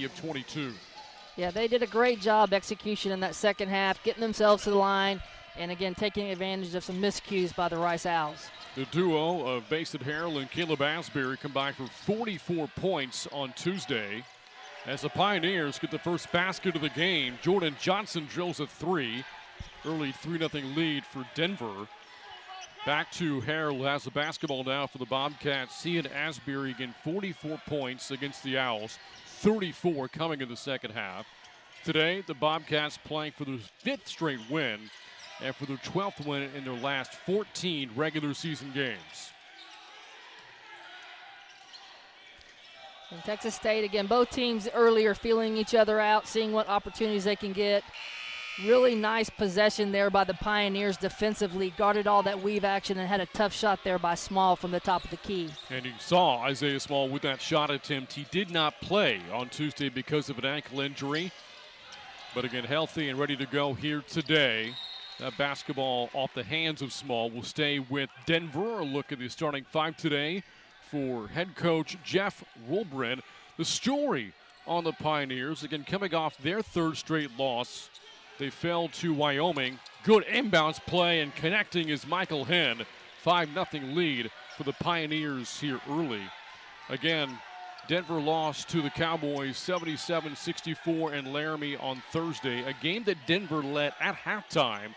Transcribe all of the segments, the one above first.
of 22. Yeah, they did a great job execution in that second half, getting themselves to the line, and again, taking advantage of some miscues by the Rice Owls. The duo of Basin Harrell and Caleb Asbury combined for 44 points on Tuesday. As the Pioneers get the first basket of the game, Jordan Johnson drills a three. Early 3-0 lead for Denver. Back to Harrell, who has the basketball now for the Bobcats. He and Asbury again 44 points against the Owls, 34 coming in the second half. Today, the Bobcats playing for their 5th straight win and for their 12th win in their last 14 regular season games. And Texas State, again, both teams earlier feeling each other out, seeing what opportunities they can get. Really nice possession there by the Pioneers defensively, guarded all that weave action and had a tough shot there by Small from the top of the key. And you saw Isaiah Small with that shot attempt. He did not play on Tuesday because of an ankle injury, but again, healthy and ready to go here today. That basketball off the hands of Small will stay with Denver. A look at the starting five today for head coach Jeff Woolbrin. The story on the Pioneers, again, coming off their 3rd straight loss. They fell to Wyoming. Good inbounds play, and connecting is Michael Henn. 5-0 lead for the Pioneers here early. Again, Denver lost to the Cowboys 77-64 in Laramie on Thursday, a game that Denver led at halftime,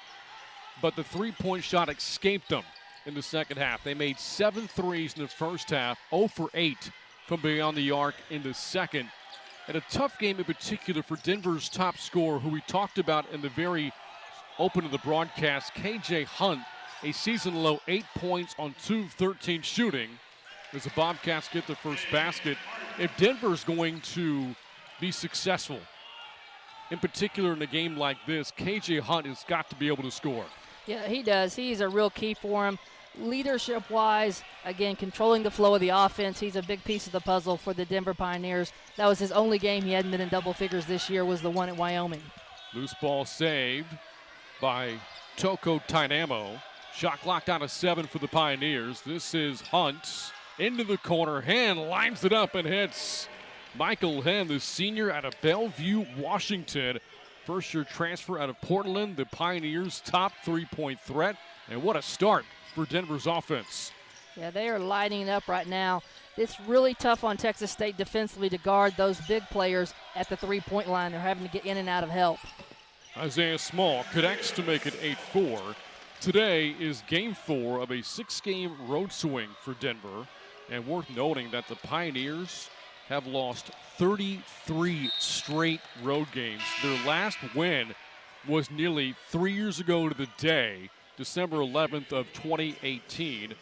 but the three-point shot escaped them in the second half. They made 7 threes in the first half, 0 for 8 from beyond the arc in the second. And a tough game in particular for Denver's top scorer, who we talked about in the very open of the broadcast, KJ Hunt, a season-low 8 points on 2 of 13 shooting as the Bobcats get the first basket. If Denver's going to be successful, in particular in a game like this, KJ Hunt has got to be able to score. Yeah, he does. He's a real key for him. Leadership-wise, again, controlling the flow of the offense, he's a big piece of the puzzle for the Denver Pioneers. That was his only game he hadn't been in double figures this year, was the one at Wyoming. Loose ball saved by Toko Tainamo. Shot clock down to 7 for the Pioneers. This is Hunt into the corner. Henn lines it up and hits. Michael Henn, the senior out of Bellevue, Washington. First-year transfer out of Portland, the Pioneers' top three-point threat. And what a start for Denver's offense. Yeah, they are lighting it up right now. It's really tough on Texas State defensively to guard those big players at the three-point line. They're having to get in and out of help. Isaiah Small connects to make it 8-4. Today is game 4 of a 6-game road swing for Denver. And worth noting that the Pioneers have lost 33 straight road games. Their last win was nearly 3 years ago to the day, December 11th of 2018.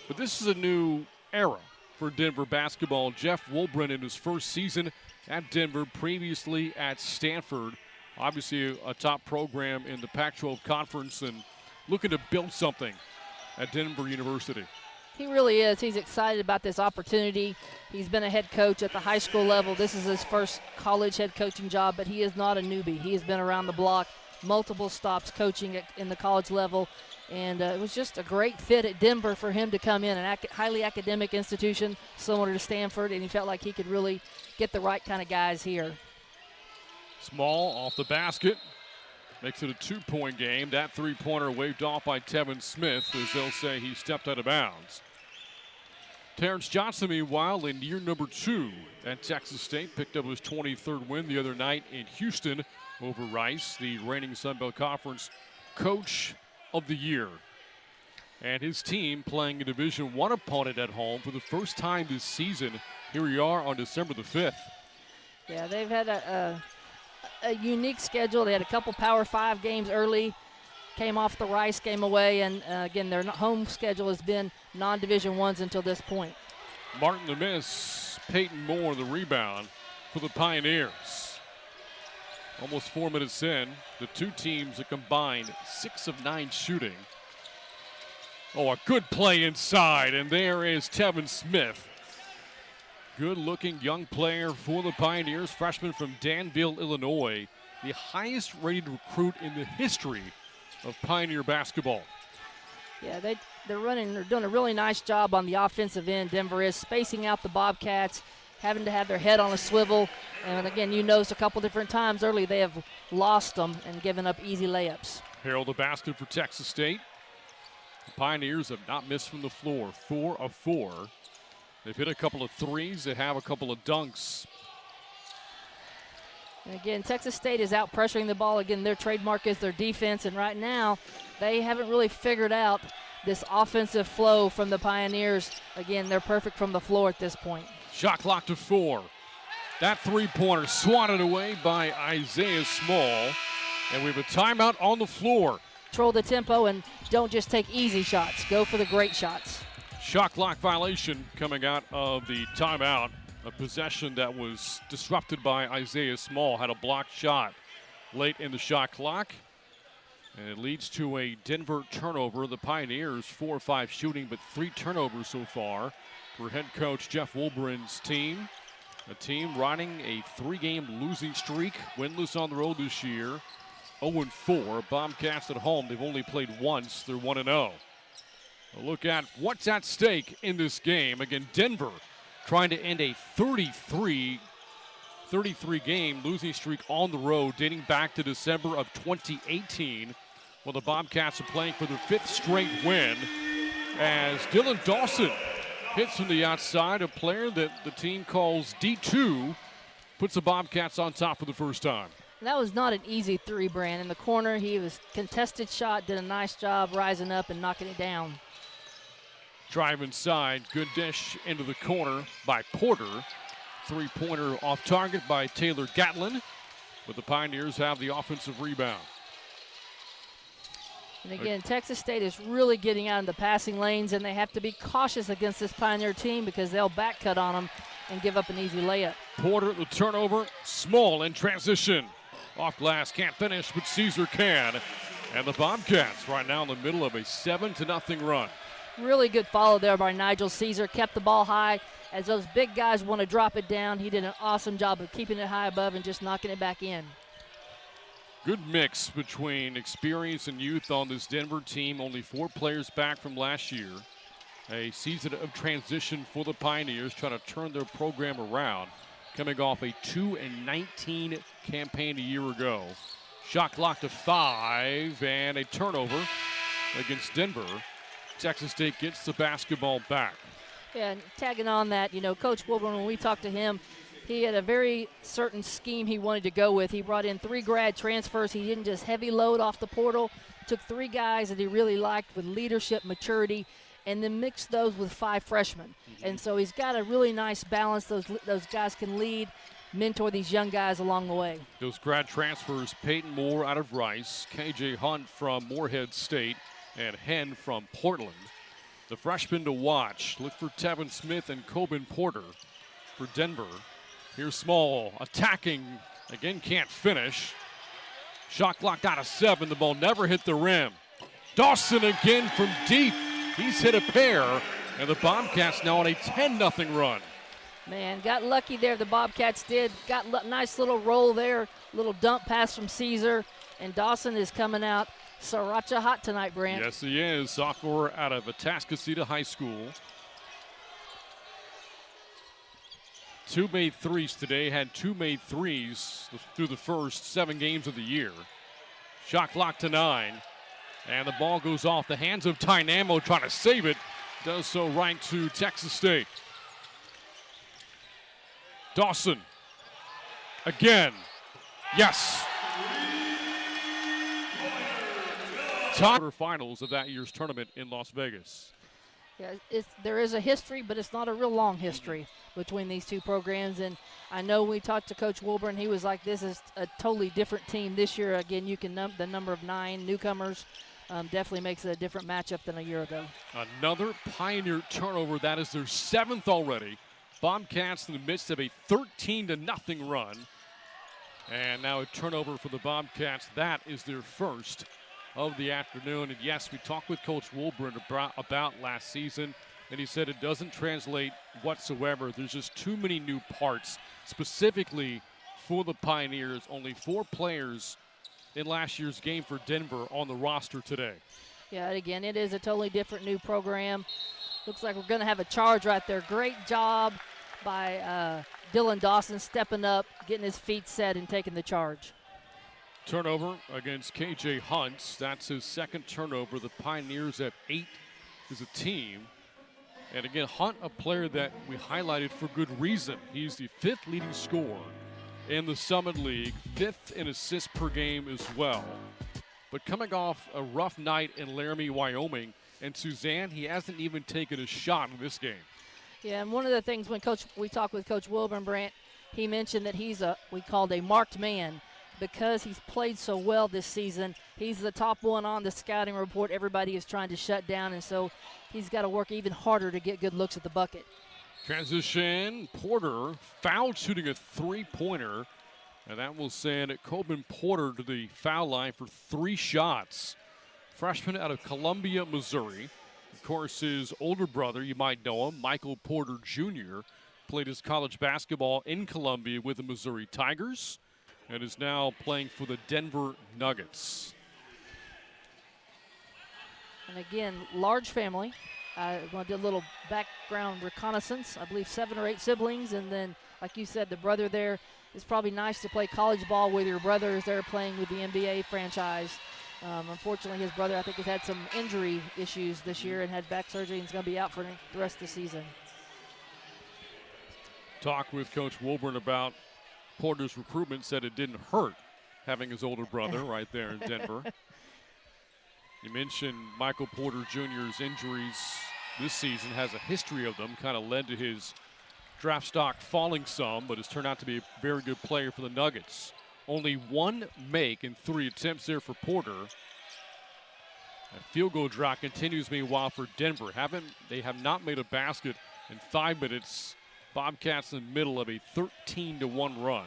But this is a new era for Denver basketball. Jeff Woolbrin in his first season at Denver, previously at Stanford. Obviously a top program in the Pac-12 conference and looking to build something at Denver University. He really is. He's excited about this opportunity. He's been a head coach at the high school level. This is his first college head coaching job, but he is not a newbie. He has been around the block, multiple stops coaching in the college level, and it was just a great fit at Denver for him to come in, an highly academic institution similar to Stanford, and he felt like he could really get the right kind of guys here. Small off the basket. Makes it a 2-point game. That three-pointer waved off by Tevin Smith, as they'll say he stepped out of bounds. Terrence Johnson, meanwhile, in year number 2 at Texas State, picked up his 23rd win the other night in Houston over Rice, the reigning Sun Belt Conference Coach of the Year. And his team playing a Division I opponent at home for the first time this season. Here we are on December the 5th. Yeah, they've had a unique schedule. They had a couple Power 5 games early, came off the Rice game away, and again, their home schedule has been non-Division I's until this point. Martin the miss, Peyton Moore the rebound for the Pioneers. Almost 4 minutes in, the two teams are combined 6 of 9 shooting. Oh, a good play inside, and there is Tevin Smith. Good-looking young player for the Pioneers, freshman from Danville, Illinois, the highest-rated recruit in the history of Pioneer basketball. Yeah, they're doing a really nice job on the offensive end. Denver is spacing out the Bobcats, having to have their head on a swivel. And again, you noticed a couple different times early they have lost them and given up easy layups. Harold the basket for Texas State. The Pioneers have not missed from the floor, 4 of 4. They've hit a couple of threes. They have a couple of dunks. And again, Texas State is out pressuring the ball. Again, their trademark is their defense, and right now they haven't really figured out this offensive flow from the Pioneers. Again, they're perfect from the floor at this point. Shot clock to 4. That three-pointer swatted away by Isaiah Small. And we have a timeout on the floor. Control the tempo and don't just take easy shots. Go for the great shots. Shot clock violation coming out of the timeout. A possession that was disrupted by Isaiah Small. Had a blocked shot late in the shot clock. And it leads to a Denver turnover. The Pioneers 4 or 5 shooting, but 3 turnovers so far for head coach Jeff Wolberin's team. A team riding a 3-game losing streak, winless on the road this year. 0-4. Bobcats at home, they've only played once. They're 1-0. A look at what's at stake in this game. Again, Denver trying to end a 33-game losing streak on the road dating back to December of 2018. Well, the Bobcats are playing for their 5th straight win as Dylan Dawson hits from the outside, a player that the team calls D2, puts the Bobcats on top for the first time. That was not an easy three, Brand. In the corner, he was contested shot, did a nice job rising up and knocking it down. Drive inside, good dish into the corner by Porter. Three-pointer off target by Taylor Gatlin, but the Pioneers have the offensive rebound. And again, Texas State is really getting out in the passing lanes, and they have to be cautious against this Pioneer team because they'll back cut on them and give up an easy layup. Porter, the turnover, Small in transition. Off glass, can't finish, but Caesar can. And the Bobcats right now in the middle of a 7-0 run. Really good follow there by Nigel Caesar. Kept the ball high. As those big guys want to drop it down, he did an awesome job of keeping it high above and just knocking it back in. Good mix between experience and youth on this Denver team. Only 4 players back from last year. A season of transition for the Pioneers, trying to turn their program around. Coming off a 2-19 campaign a year ago. Shot clock to 5 and a turnover against Denver. Texas State gets the basketball back. Yeah, and tagging on that, you know, Coach Wilburn, when we talked to him, he had a very certain scheme he wanted to go with. He brought in 3 grad transfers. He didn't just heavy load off the portal. Took 3 guys that he really liked with leadership, maturity, and then mixed those with 5 freshmen. Mm-hmm. And so he's got a really nice balance. Those guys can lead, mentor these young guys along the way. Those grad transfers, Peyton Moore out of Rice, KJ Hunt from Morehead State, and Henn from Portland. The freshmen to watch, look for Tevin Smith and Coben Porter for Denver. Here's Small attacking, again can't finish. Shot clock out of 7, the ball never hit the rim. Dawson again from deep, he's hit a pair, and the Bobcats now on a 10-0 run. Man, got lucky there, the Bobcats did. Got nice little roll there, little dump pass from Caesar, and Dawson is coming out sriracha hot tonight, Brant. Yes, he is. Sophomore out of Atascocita High School. 2 made threes today, had 2 made threes through the first 7 games of the year. Shot clock to 9, and the ball goes off the hands of Tynamo trying to save it. Does so right to Texas State. Dawson, again, yes. Quarterfinals of that year's tournament in Las Vegas. Yeah, there is a history, but it's not a real long history between these 2 programs. And I know we talked to Coach Wilburn. He was like, this is a totally different team this year. Again, you can the number of 9 newcomers definitely makes it a different matchup than a year ago. Another Pioneer turnover. That is their 7th already. Bobcats in the midst of a 13-0 run. And now a turnover for the Bobcats. That is their first of the afternoon. And yes, we talked with Coach Wilburn about last season, and he said it doesn't translate whatsoever. There's just too many new parts, specifically for the Pioneers. Only 4 players in last year's game for Denver on the roster today. Yeah, again, it is a totally different new program. Looks like we're going to have a charge right there. Great job by Dylan Dawson stepping up, getting his feet set, and taking the charge. Turnover against KJ Hunt. That's his second turnover. The Pioneers have 8 as a team. And again, Hunt, a player that we highlighted for good reason. He's the 5th leading scorer in the Summit League, 5th in assists per game as well. But coming off a rough night in Laramie, Wyoming, and Suzanne, he hasn't even taken a shot in this game. Yeah, and one of the things when we talked with Coach Wilburn, he mentioned that he's we called a marked man because he's played so well this season. He's the top one on the scouting report. Everybody is trying to shut down, and so he's got to work even harder to get good looks at the bucket. Transition, Porter foul shooting a three-pointer, and that will send Coben Porter to the foul line for 3 shots. Freshman out of Columbia, Missouri. Of course, his older brother, you might know him, Michael Porter Jr., played his college basketball in Columbia with the Missouri Tigers and is now playing for the Denver Nuggets. And again, large family. I want to do a little background reconnaissance. I believe 7 or 8 siblings, and then, like you said, the brother there. It's probably nice to play college ball with your brother as they're playing with the NBA franchise. Unfortunately, his brother, I think, has had some injury issues this year and had back surgery and is going to be out for the rest of the season. Talk with Coach Wilburn about Porter's recruitment, said it didn't hurt having his older brother right there in Denver. You mentioned Michael Porter Jr.'s injuries this season, has a history of them, kind of led to his draft stock falling some, but has turned out to be a very good player for the Nuggets. Only 1 make in 3 attempts there for Porter. That field goal drought continues meanwhile for Denver. They have not made a basket in 5 minutes. Bobcats in the middle of a 13-1 run.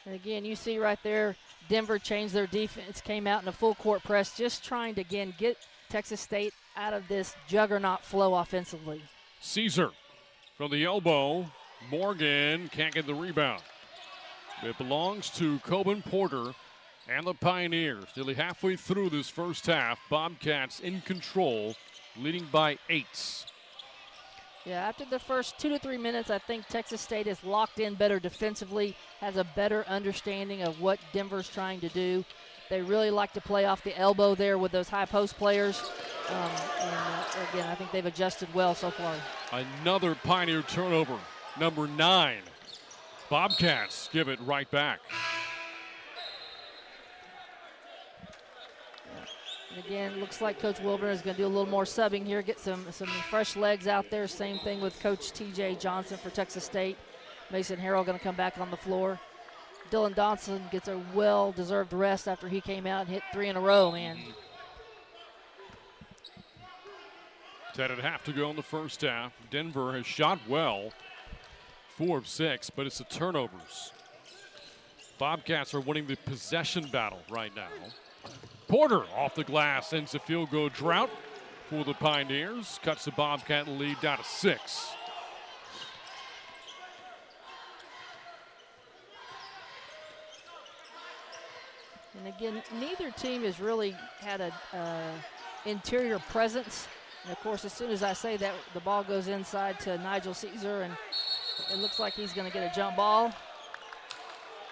And again, you see right there, Denver changed their defense, came out in a full court press, just trying to, again, get Texas State out of this juggernaut flow offensively. Caesar from the elbow. Morgan can't get the rebound. It belongs to Coben Porter and the Pioneers. Nearly halfway through this first half, Bobcats in control, leading by 8. Yeah, after the first 2 to 3 minutes, I think Texas State is locked in better defensively, has a better understanding of what Denver's trying to do. They really like to play off the elbow there with those high post players. Again, I think they've adjusted well so far. Another Pioneer turnover, number 9. Bobcats give it right back. And again, looks like Coach Wilburn is going to do a little more subbing here, get some fresh legs out there. Same thing with Coach T.J. Johnson for Texas State. Mason Harrell going to come back on the floor. Dylan Dawson gets a well-deserved rest after he came out and hit 3 in a row, man. 10.5 to go in the first half. Denver has shot well, 4 of 6, but it's the turnovers. Bobcats are winning the possession battle right now. Porter off the glass ends the field goal drought for the Pioneers. Cuts the Bobcat lead down to 6. And again, neither team has really had a interior presence. And of course, as soon as I say that, the ball goes inside to Nigel Caesar, and it looks like he's going to get a jump ball.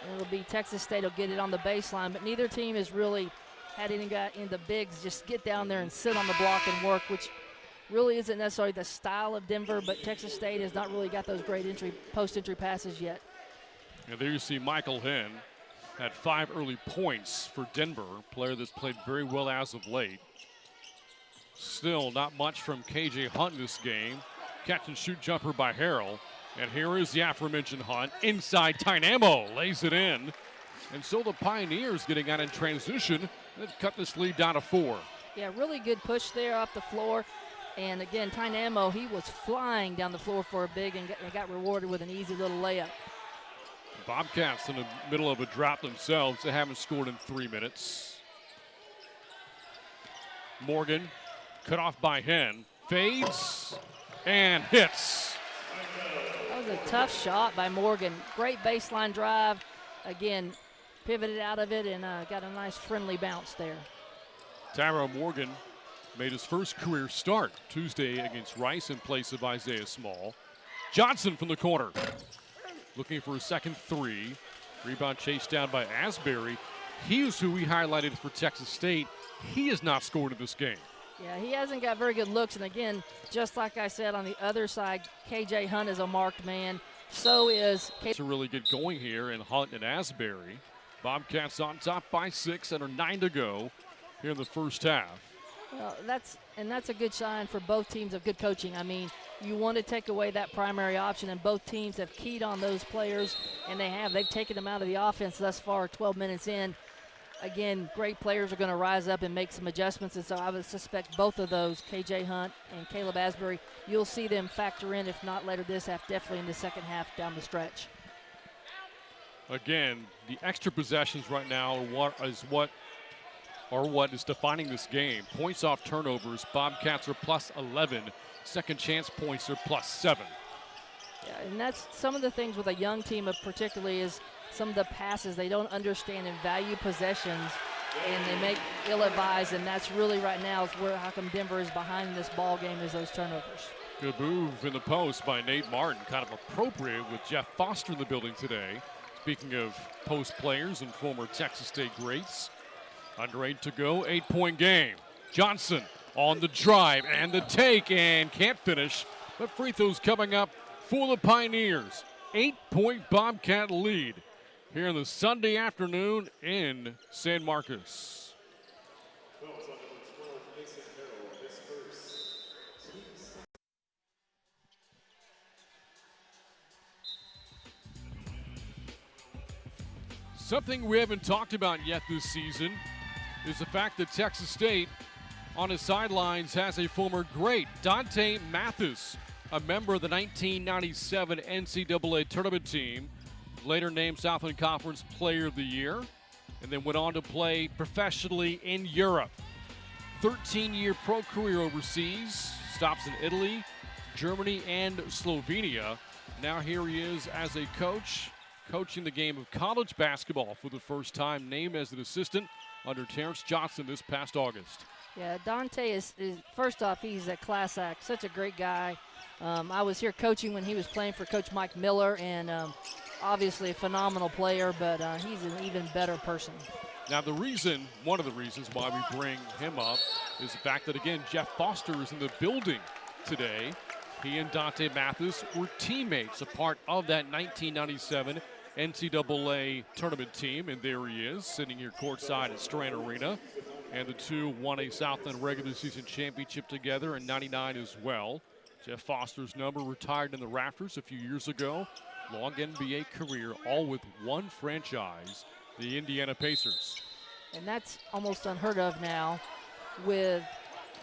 And it'll be Texas State will get it on the baseline, but neither team has really had any guy in the bigs just get down there and sit on the block and work, which really isn't necessarily the style of Denver, but Texas State has not really got those great post-entry passes yet. And there you see Michael Henn had 5 early points for Denver, player that's played very well as of late. Still not much from KJ Hunt in this game. Catch and shoot jumper by Harrell. And here is the aforementioned Hunt. Inside, Tynamo lays it in. And so the Pioneers getting out in transition. They've cut this lead down to 4. Yeah, really good push there off the floor. And again, Tynamo, he was flying down the floor for a big and got rewarded with an easy little layup. Bobcats in the middle of a drought themselves. They haven't scored in 3 minutes. Morgan cut off by Henn. Fades and hits. That was a tough shot by Morgan. Great baseline drive. Again, pivoted out of it and got a nice friendly bounce there. Tyrone Morgan made his first career start Tuesday against Rice in place of Isaiah Small. Johnson from the corner. Looking for a second three. Rebound chased down by Asbury. He is who we highlighted for Texas State. He has not scored in this game. Yeah, he hasn't got very good looks. And again, just like I said on the other side, KJ Hunt is a marked man. So is To really get going here in Hunt and Asbury. Bobcats on top by 6, under 9 to go here in the first half. Well, that's a good sign for both teams of good coaching. I mean, you want to take away that primary option, and both teams have keyed on those players, and they've taken them out of the offense thus far, 12 minutes in. Again, great players are going to rise up and make some adjustments, and so I would suspect both of those, KJ Hunt and Caleb Asbury, you'll see them factor in, if not later this half, definitely in the second half down the stretch. Again, the extra possessions right now are what is defining this game. Points off turnovers, Bobcats are plus 11. Second chance points are plus 7. Yeah, and that's some of the things with a young team, particularly is some of the passes they don't understand and value possessions, and they make ill-advised, and that's really right now is where how come Denver is behind this ball game is those turnovers. Good move in the post by Nate Martin, kind of appropriate with Jeff Foster in the building today. Speaking of post players and former Texas State greats, under 8 to go, 8-point game. Johnson on the drive and the take, and can't finish, but free throws coming up for the Pioneers. 8-point Bobcat lead here in the Sunday afternoon in San Marcos. Something we haven't talked about yet this season is the fact that Texas State on his sidelines has a former great, Dante Mathis, a member of the 1997 NCAA tournament team, later named Southland Conference Player of the Year, and then went on to play professionally in Europe. 13-year pro career overseas, stops in Italy, Germany, and Slovenia. Now here he is as a coach, coaching the game of college basketball for the first time, named as an assistant under Terrence Johnson this past August. Yeah, Dante is first off, he's a class act, such a great guy. I was here coaching when he was playing for Coach Mike Miller, and obviously a phenomenal player, but he's an even better person. Now one of the reasons why we bring him up is the fact that, again, Jeff Foster is in the building today. He and Dante Mathis were teammates, a part of that 1997 NCAA tournament team, and there he is, sitting here courtside at Strand Arena. And the two won a Southland regular season championship together in '99 as well. Jeff Foster's number retired in the rafters a few years ago. Long NBA career, all with one franchise, the Indiana Pacers. And that's almost unheard of now, with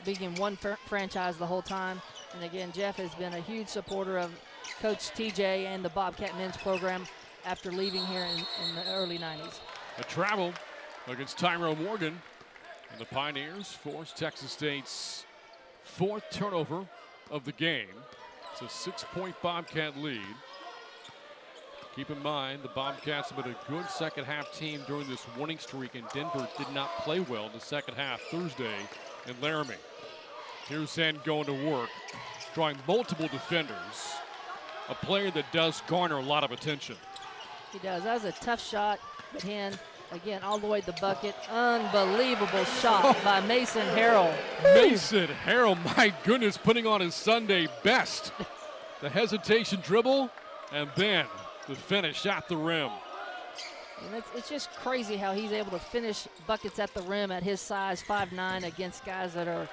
being one franchise the whole time. And again, Jeff has been a huge supporter of Coach TJ and the Bobcat men's program after leaving here in the early 90s. A travel against Tyrone Morgan, and the Pioneers force Texas State's 4th turnover of the game. It's a 6-point Bobcat lead. Keep in mind, the Bobcats have been a good second half team during this winning streak, and Denver did not play well in the second half Thursday in Laramie. Here's Zen going to work, drawing multiple defenders, a player that does garner a lot of attention. He does. That was a tough shot, but again, all the way to the bucket. Unbelievable shot by Mason Harrell. Mason Harrell, my goodness, putting on his Sunday best. The hesitation dribble, and then the finish at the rim. And it's just crazy how he's able to finish buckets at the rim at his size, 5'9", against guys that are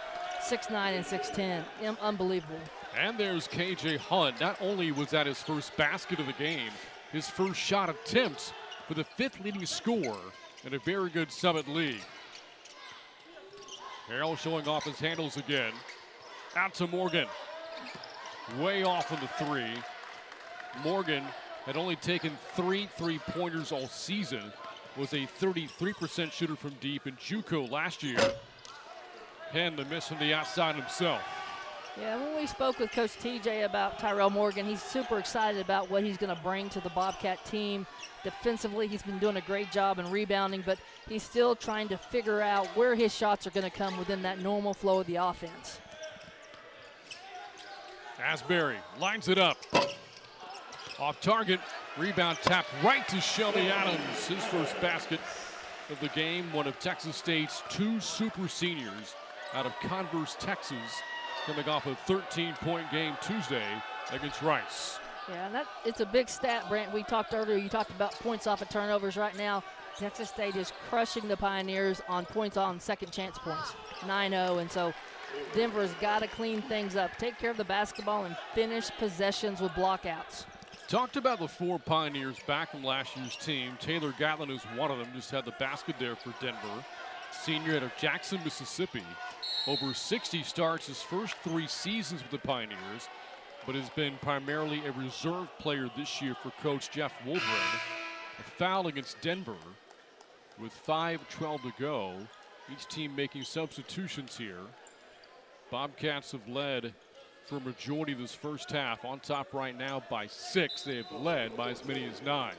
6'9" and 6'10". Unbelievable. And there's KJ Hunt. Not only was that his first basket of the game, his first shot attempt for the 5th leading scorer in a very good Summit League. Harrell showing off his handles again. Out to Morgan. Way off on the 3. Morgan had only taken 3 3-pointers all season, was a 33% shooter from deep in JUCO last year. And the miss from the outside himself. Yeah, when we spoke with Coach TJ about Tyrell Morgan, he's super excited about what he's going to bring to the Bobcat team. Defensively, he's been doing a great job in rebounding, but he's still trying to figure out where his shots are going to come within that normal flow of the offense. Asbury lines it up. Off target, rebound tapped right to Shelby Adams. His first basket of the game, one of Texas State's 2 super seniors out of Converse, Texas, coming off a 13-point game Tuesday against Rice. Yeah, and it's a big stat, Brent. We talked earlier, you talked about points off of turnovers. Right now, Texas State is crushing the Pioneers on points on second chance points, 9-0, and so Denver's got to clean things up, take care of the basketball, and finish possessions with blockouts. Talked about the 4 Pioneers back from last year's team. Taylor Gatlin is one of them, just had the basket there for Denver. Senior out of Jackson, Mississippi. Over 60 starts his first 3 seasons with the Pioneers, but has been primarily a reserve player this year for Coach Jeff Woolbrin. A foul against Denver with 5:12 to go. Each team making substitutions here. Bobcats have led for a majority of this first half. On top right now by 6. They have led by as many as 9.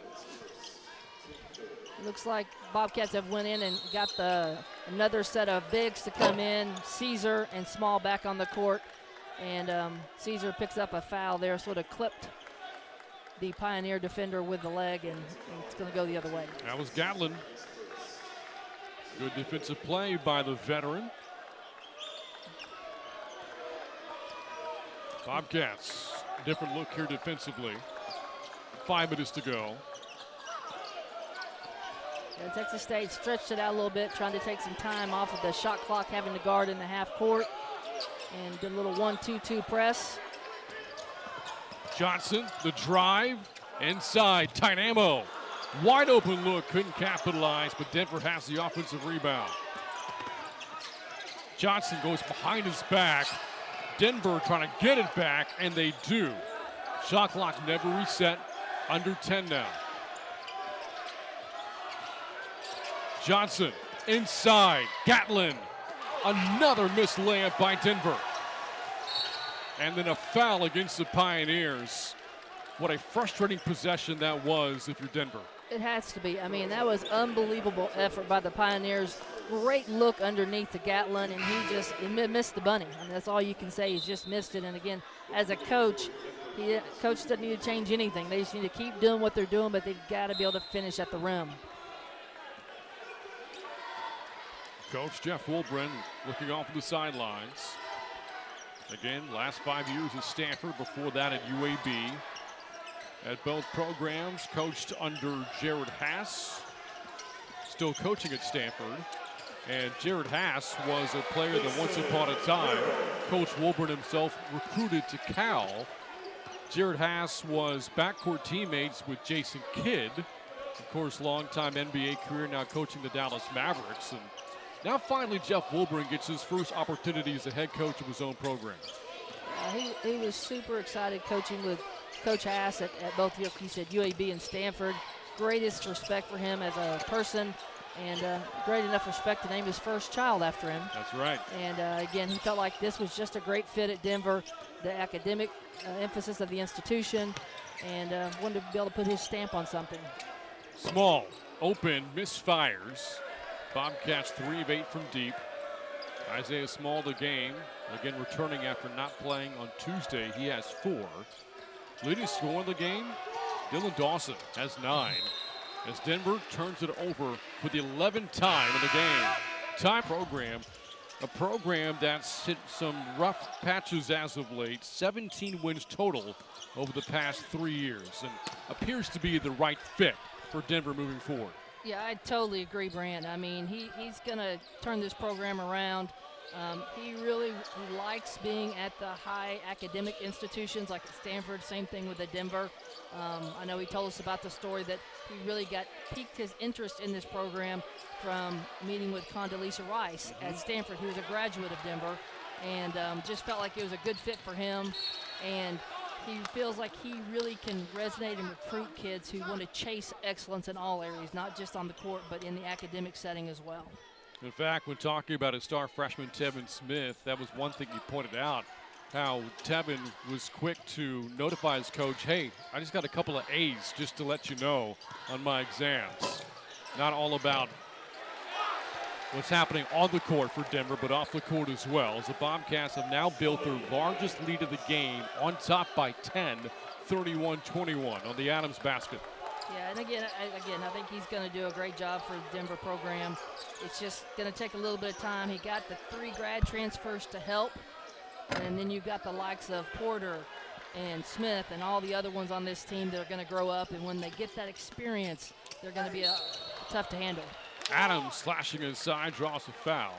Looks like Bobcats have went in and got another set of bigs to come in. Caesar and Small back on the court. And Caesar picks up a foul there, sort of clipped the Pioneer defender with the leg, and it's going to go the other way. That was Gatlin. Good defensive play by the veteran. Bobcats, different look here defensively. 5 minutes to go. Yeah, Texas State stretched it out a little bit, trying to take some time off of the shot clock, having to guard in the half court. And did a little 1-2-2 press. Johnson, the drive, inside, Dynamo. Wide open look, couldn't capitalize, but Denver has the offensive rebound. Johnson goes behind his back. Denver trying to get it back, and they do. Shot clock never reset, under 10 now. Johnson, inside, Gatlin. Another missed layup by Denver. And then a foul against the Pioneers. What a frustrating possession that was if you're Denver. It has to be. I mean, that was unbelievable effort by the Pioneers. Great look underneath to Gatlin, and he missed the bunny. I mean, that's all you can say. He's just missed it. And again, as a coach, coach doesn't need to change anything. They just need to keep doing what they're doing, but they've got to be able to finish at the rim. Coach Jeff Woolbrin looking off the sidelines. Again, last 5 years at Stanford, before that at UAB. At both programs, coached under Jared Haas. Still coaching at Stanford. And Jared Haas was a player that once upon a time, Coach Woolbrin himself recruited to Cal. Jared Haas was backcourt teammates with Jason Kidd. Of course, longtime NBA career, now coaching the Dallas Mavericks. And now finally Jeff Woolbrin gets his first opportunity as a head coach of his own program. He was super excited coaching with Coach Haas at both, he said, UAB and Stanford. Greatest respect for him as a person, and great enough respect to name his first child after him. That's right. And again, he felt like this was just a great fit at Denver, the academic emphasis of the institution, and wanted to be able to put his stamp on something. Small, open, misfires. Bobcats 3 of 8 from deep. Isaiah Small the game. Again, returning after not playing on Tuesday. He has 4. Leading scorer in the game, Dylan Dawson has 9. As Denver turns it over for the 11th time in the game. Tie program, a program that's hit some rough patches as of late. 17 wins total over the past 3 years, and appears to be the right fit for Denver moving forward. Yeah, I totally agree, Brant. I mean, he's going to turn this program around. He likes being at the high academic institutions like at Stanford, same thing with the Denver. I know he told us about the story that he really piqued his interest in this program from meeting with Condoleezza Rice at Stanford, who was a graduate of Denver, and just felt like it was a good fit for him. And he feels like he really can resonate and recruit kids who want to chase excellence in all areas, not just on the court, but in the academic setting as well. In fact, when talking about his star freshman Tevin Smith, that was one thing he pointed out, how Tevin was quick to notify his coach, hey, I just got a couple of A's just to let you know on my exams. Not all about what's happening on the court for Denver, but off the court as well, as the Bobcats have now built their largest lead of the game, on top by 10, 31-21 on the Adams basket. Yeah, and again, I think he's going to do a great job for the Denver program. It's just going to take a little bit of time. He got the 3 grad transfers to help, and then you've got the likes of Porter and Smith and all the other ones on this team that are going to grow up, and when they get that experience, they're going to be tough to handle. Adams slashing inside, draws a foul.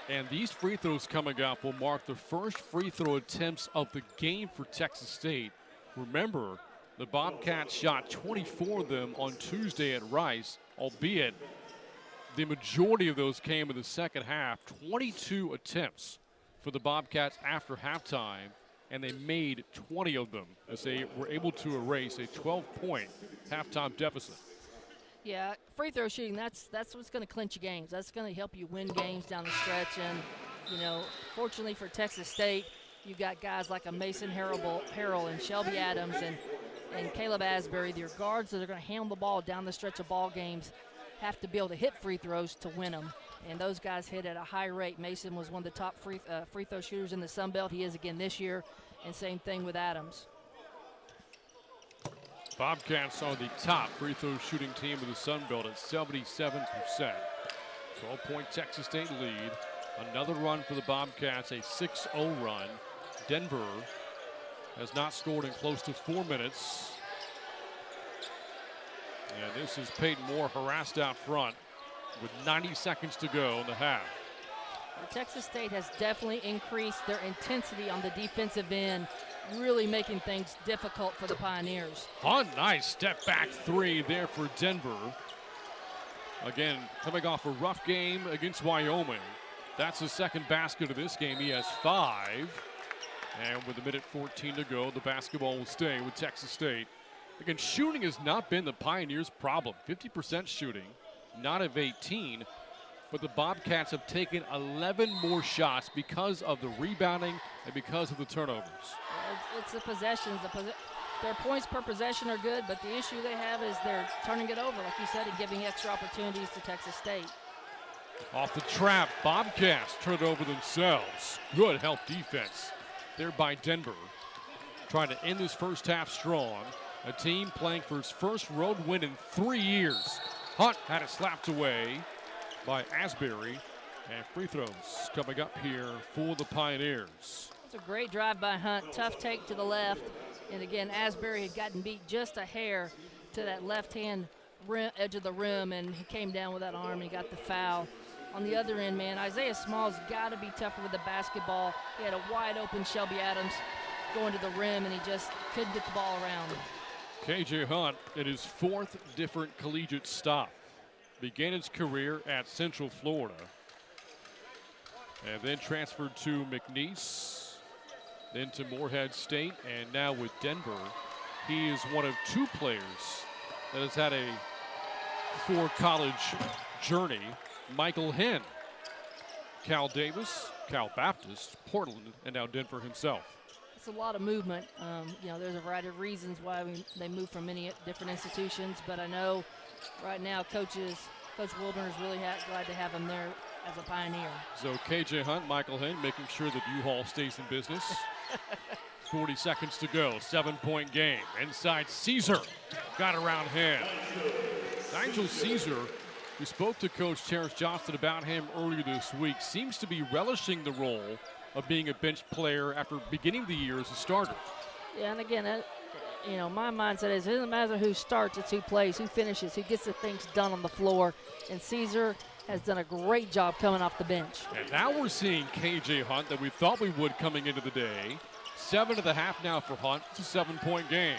And these free throws coming up will mark the first free throw attempts of the game for Texas State. Remember, the Bobcats shot 24 of them on Tuesday at Rice, albeit the majority of those came in the second half. 22 attempts for the Bobcats after halftime, and they made 20 of them as they were able to erase a 12-point halftime deficit. Yeah, free throw shooting, that's what's going to clinch you games. That's going to help you win games down the stretch. And, you know, fortunately for Texas State, you've got guys like a Mason Harrell and Shelby Adams and Caleb Asbury. Their guards that are going to handle the ball down the stretch of ball games have to be able to hit free throws to win them. And those guys hit at a high rate. Mason was one of the top free throw shooters in the Sun Belt. He is again this year. And same thing with Adams. Bobcats are the top free throw shooting team of the Sun Belt at 77%. 12-point Texas State lead. Another run for the Bobcats, a 6-0 run. Denver has not scored in close to 4 minutes. And this is Peyton Moore harassed out front with 90 seconds to go in the half. Texas State has definitely increased their intensity on the defensive end, really making things difficult for the Pioneers. A nice step back 3 there for Denver. Again, coming off a rough game against Wyoming. That's the second basket of this game. He has 5. And with 1:14 to go, the basketball will stay with Texas State. Again, shooting has not been the Pioneers' problem. 50% shooting, not of 18. But the Bobcats have taken 11 more shots because of the rebounding and because of the turnovers. It's the possessions. Their points per possession are good, but the issue they have is they're turning it over, like you said, and giving extra opportunities to Texas State. Off the trap, Bobcats turn it over themselves. Good help defense there by Denver. Trying to end this first half strong. A team playing for its first road win in 3 years. Hunt had it slapped away by Asbury, and free throws coming up here for the Pioneers. It's a great drive by Hunt, tough take to the left, and again Asbury had gotten beat just a hair to that left-hand edge of the rim, and he came down with that arm and he got the foul. On the other end, man, Isaiah Small's got to be tougher with the basketball. He had a wide open Shelby Adams going to the rim, and he just couldn't get the ball around. KJ Hunt in his 4th different collegiate stop. Began his career at Central Florida and then transferred to McNeese, then to Morehead State, and now with Denver. He is one of 2 players that has had a 4-college journey. Michael Henn, Cal Davis, Cal Baptist, Portland, and now Denver himself. It's a lot of movement. You know, there's a variety of reasons why they move from many different institutions, but I know right now Coach Wilburn is really glad to have him there as a Pioneer. So KJ Hunt, Michael Henn making sure that U-Haul stays in business. 40 seconds to go, 7-point game. Inside Caesar, got around Henn. Nigel Caesar, we spoke to Coach Terrence Johnson about him earlier this week, seems to be relishing the role of being a bench player after beginning the year as a starter. Yeah, and again, you know, my mindset is it doesn't matter who starts, it's who plays, who finishes, who gets the things done on the floor. And Caesar has done a great job coming off the bench. And now we're seeing KJ Hunt that we thought we would coming into the day. 7 at the half now for Hunt. It's a 7-point game.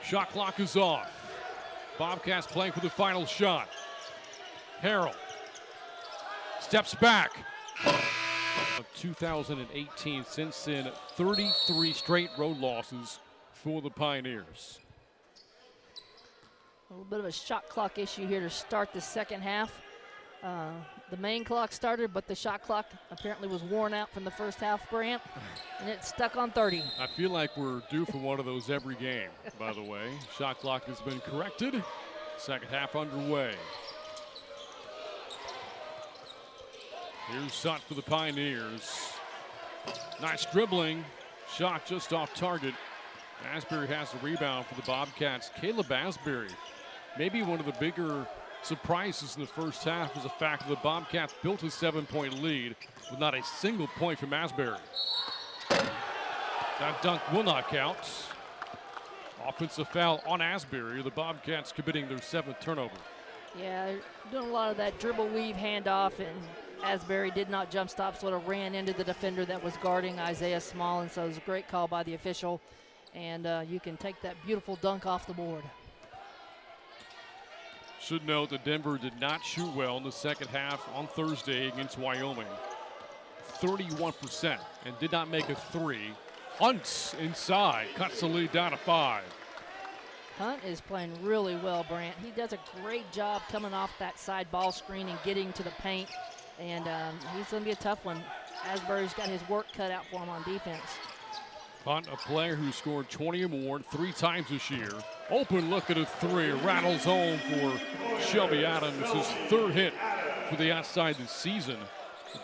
Shot clock is off. Bobcats playing for the final shot. Harrell steps back. Of 2018, since then 33 straight road losses for the Pioneers. A little bit of a shot clock issue here to start the second half. The main clock started, but the shot clock apparently was worn out from the first half, Grant, and it's stuck on 30. I feel like we're due for one of those every game, by the way. Shot clock has been corrected. Second half underway. Here's Sut for the Pioneers. Nice dribbling. Shot just off target. Asbury has the rebound for the Bobcats. Caleb Asbury, maybe one of the bigger surprises in the first half, is the fact that the Bobcats built a 7-point lead with not a single point from Asbury. That dunk will not count. Offensive foul on Asbury. The Bobcats committing their 7th turnover. Yeah, doing a lot of that dribble weave handoff, and Asbury did not jump stop, sort of ran into the defender that was guarding Isaiah Small, and so it was a great call by the official. And you can take that beautiful dunk off the board. Should note that Denver did not shoot well in the second half on Thursday against Wyoming. 31%, and did not make a three. Hunt inside, cuts the lead down to 5. Hunt is playing really well, Brant. He does a great job coming off that side ball screen and getting to the paint. And he's going to be a tough one. Asbury's got his work cut out for him on defense. Hunt, a player who scored 20 or more 3 times this year. Open look at a 3. Rattles home for Shelby Adams, his 3rd hit for the outside this season.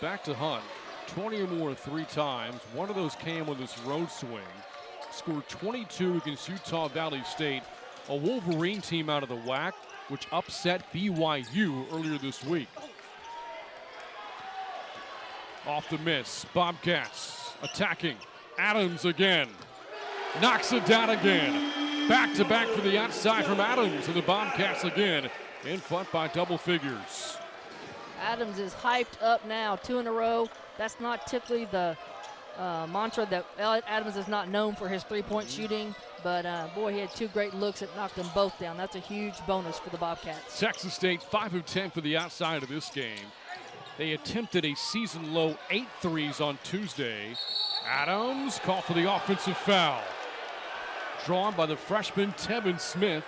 Back to Hunt. 20 or more 3 times. One of those came on this road swing. Scored 22 against Utah Valley State, a Wolverine team out of the WAC, which upset BYU earlier this week. Off the miss, Bobcats attacking. Adams again. Knocks it down again. Back-to-back for the outside from Adams, and the Bobcats again in front by double figures. Adams is hyped up now, 2 in a row. That's not typically the mantra that Adams is not known for his three-point shooting, but boy, he had 2 great looks that knocked them both down. That's a huge bonus for the Bobcats. Texas State 5 of 10 for the outside of this game. They attempted a season-low 8 threes on Tuesday. Adams called for the offensive foul. Drawn by the freshman Tevin Smith.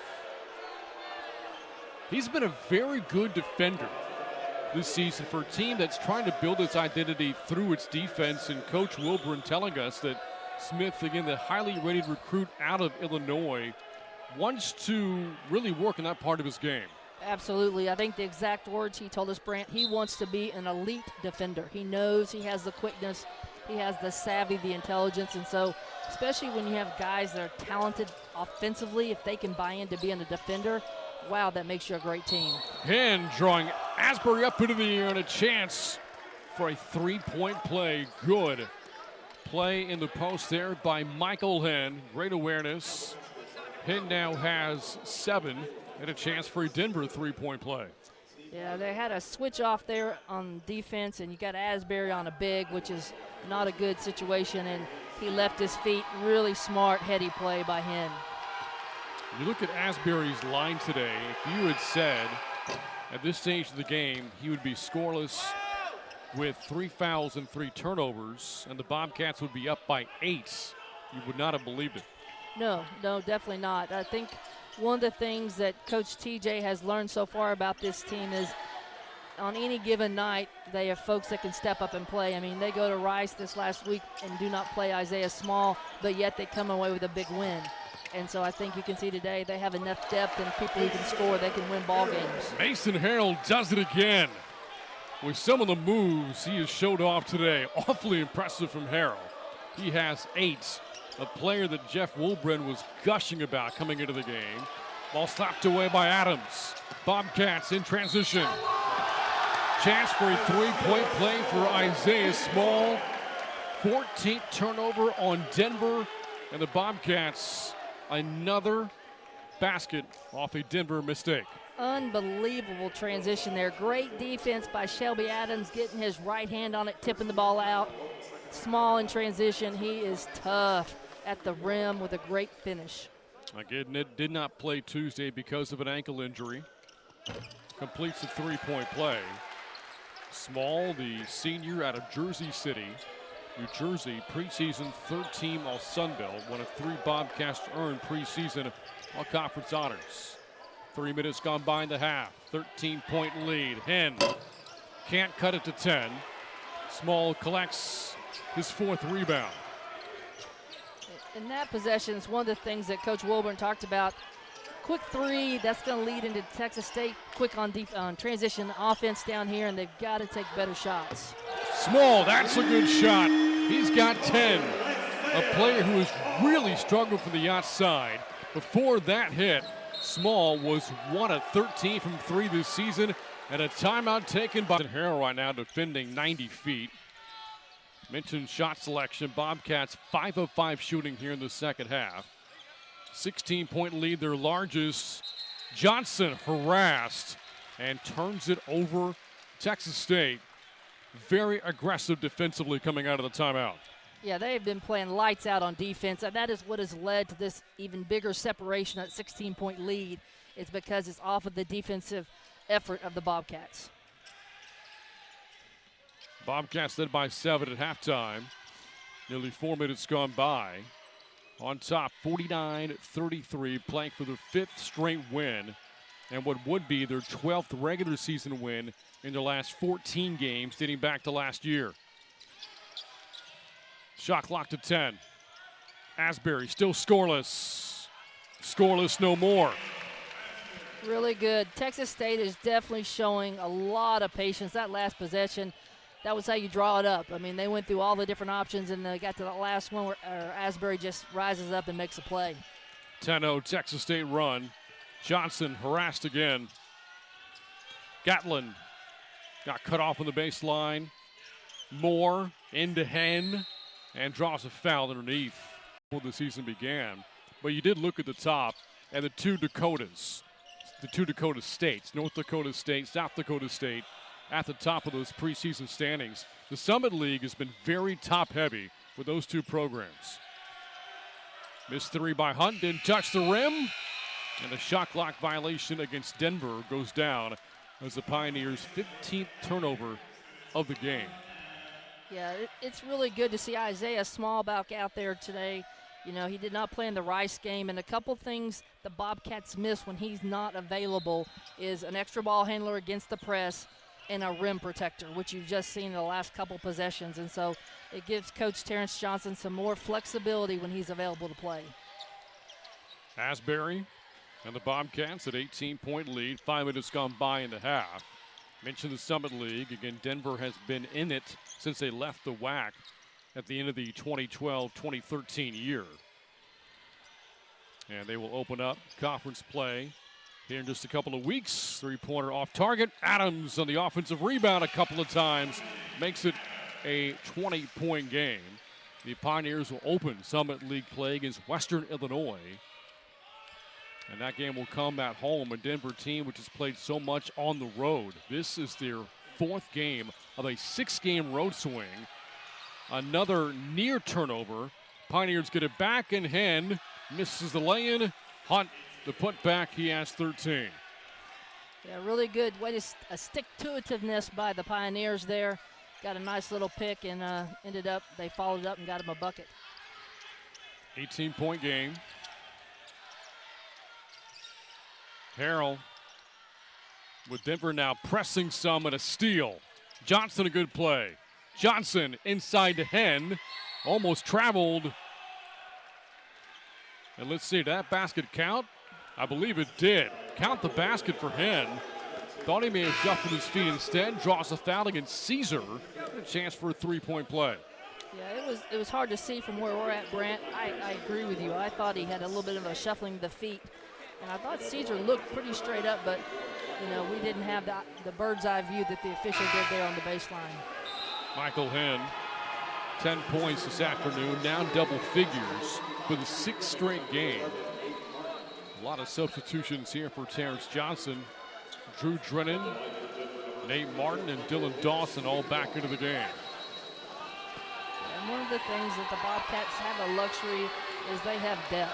He's been a very good defender this season for a team that's trying to build its identity through its defense, and Coach Wilburn telling us that Smith, again, the highly rated recruit out of Illinois, wants to really work in that part of his game. Absolutely. I think the exact words he told us, Brant, he wants to be an elite defender. He knows he has the quickness, he has the savvy, the intelligence, and so especially when you have guys that are talented offensively, if they can buy into being a defender, wow, that makes you a great team. Hen drawing Asbury up into the air, and a chance for a 3-point play. Good play in the post there by Michael Hen. Great awareness. Hen now has 7 and a chance for a Denver 3-point play. Yeah, they had a switch off there on defense, and you got Asbury on a big, which is not a good situation, and he left his feet. Really smart, heady play by Hen. You look at Asbury's line today. If you had said at this stage of the game he would be scoreless with 3 fouls and 3 turnovers, and the Bobcats would be up by 8, you would not have believed it. No, definitely not. I think one of the things that Coach TJ has learned so far about this team is on any given night, they have folks that can step up and play. I mean, they go to Rice this last week and do not play Isaiah Small, but yet they come away with a big win. And so I think you can see today they have enough depth and people who can score, they can win ball games. Mason Harrell does it again. With some of the moves he has showed off today, awfully impressive from Harrell. He has 8, a player that Jeff Wilburn was gushing about coming into the game. Ball slapped away by Adams. Bobcats in transition. Chance for a 3-point play for Isaiah Small. 14th turnover on Denver, and the Bobcats another basket off a Denver mistake. Unbelievable transition there. Great defense by Shelby Adams, getting his right hand on it, tipping the ball out. Small in transition. He is tough at the rim with a great finish. Again, it did not play Tuesday because of an ankle injury. Completes the 3-point play. Small, the senior out of Jersey City, New Jersey, preseason 3rd team all Sun Belt, one of 3 Bobcats to earn preseason all conference honors. 3 minutes gone by in the half. 13-point lead. Hen can't cut it to 10. Small collects his 4th rebound. In that possession, it's one of the things that Coach Wilburn talked about. Quick 3, that's going to lead into Texas State. Quick on transition offense down here, and they've got to take better shots. Small, that's a good shot. He's got 10. a player who has really struggled from the outside. Before that hit, Small was 1 of 13 from 3 this season, and a timeout taken by Harrell right now defending 90 feet. Mentioned shot selection. Bobcats 5 of 5 shooting here in the second half. 16-point lead, their largest. Johnson harassed and turns it over. Texas State very aggressive defensively coming out of the timeout. Yeah, they've been playing lights out on defense, and that is what has led to this even bigger separation, that 16-point lead. It's because it's off of the defensive effort of the Bobcats. Bobcats led by 7 at halftime. Nearly 4 minutes gone by. On top, 49-33, playing for their 5th straight win, and what would be their 12th regular season win in their last 14 games dating back to last year. Shot clock to 10. Asbury still scoreless. Scoreless no more. Really good. Texas State is definitely showing a lot of patience. That last possession, that was how you draw it up. I mean, they went through all the different options, and they got to the last one where Asbury just rises up and makes a play. 10-0 Texas State run. Johnson harassed again. Gatlin got cut off on the baseline. Moore into Hen and draws a foul underneath before the season began. But you did look at the top and the two Dakota states, North Dakota State, South Dakota State, at the top of those preseason standings. The Summit League has been very top-heavy with those two programs. Missed 3 by Hunt, didn't touch the rim. And a shot clock violation against Denver goes down as the Pioneers' 15th turnover of the game. Yeah, it's really good to see Isaiah Small back out there today. You know, he did not play in the Rice game, and a couple things the Bobcats miss when he's not available is an extra ball handler against the press and a rim protector, which you've just seen in the last couple possessions. And so it gives Coach Terrence Johnson some more flexibility when he's available to play. Asbury and the Bobcats at 18-point lead. 5 minutes gone by in the half. Mentioned the Summit League. Again, Denver has been in it since they left the WAC at the end of the 2012-2013 year. And they will open up conference play here in just a couple of weeks. 3-pointer off target. Adams on the offensive rebound a couple of times. Makes it a 20-point game. The Pioneers will open Summit League play against Western Illinois. And that game will come at home. A Denver team which has played so much on the road. This is their 4th game of a 6-game road swing. Another near turnover. Pioneers get it back, and Hen misses the lay-in. Hunt, the putback, he has 13. Yeah, really good way to stick-to-itiveness by the Pioneers there. Got a nice little pick, and ended up, they followed up and got him a bucket. 18-point game. Harrell with Denver now pressing some and a steal. Johnson, a good play. Johnson inside to Hen. Almost traveled. And let's see, did that basket count? I believe it did. Count the basket for Hen. Thought he may have shuffled his feet instead. Draws a foul against Caesar. A chance for a 3-point play. Yeah, it was hard to see from where we're at, Brant. I agree with you. I thought he had a little bit of a shuffling of the feet. And I thought Caesar looked pretty straight up, but, you know, we didn't have the bird's eye view that the official did there on the baseline. Michael Hen, 10 points this afternoon, now double figures for the 6th straight game. A lot of substitutions here for Terrence Johnson. Drew Drennan, Nate Martin, and Dylan Dawson all back into the game. And one of the things that the Bobcats have a luxury is they have depth.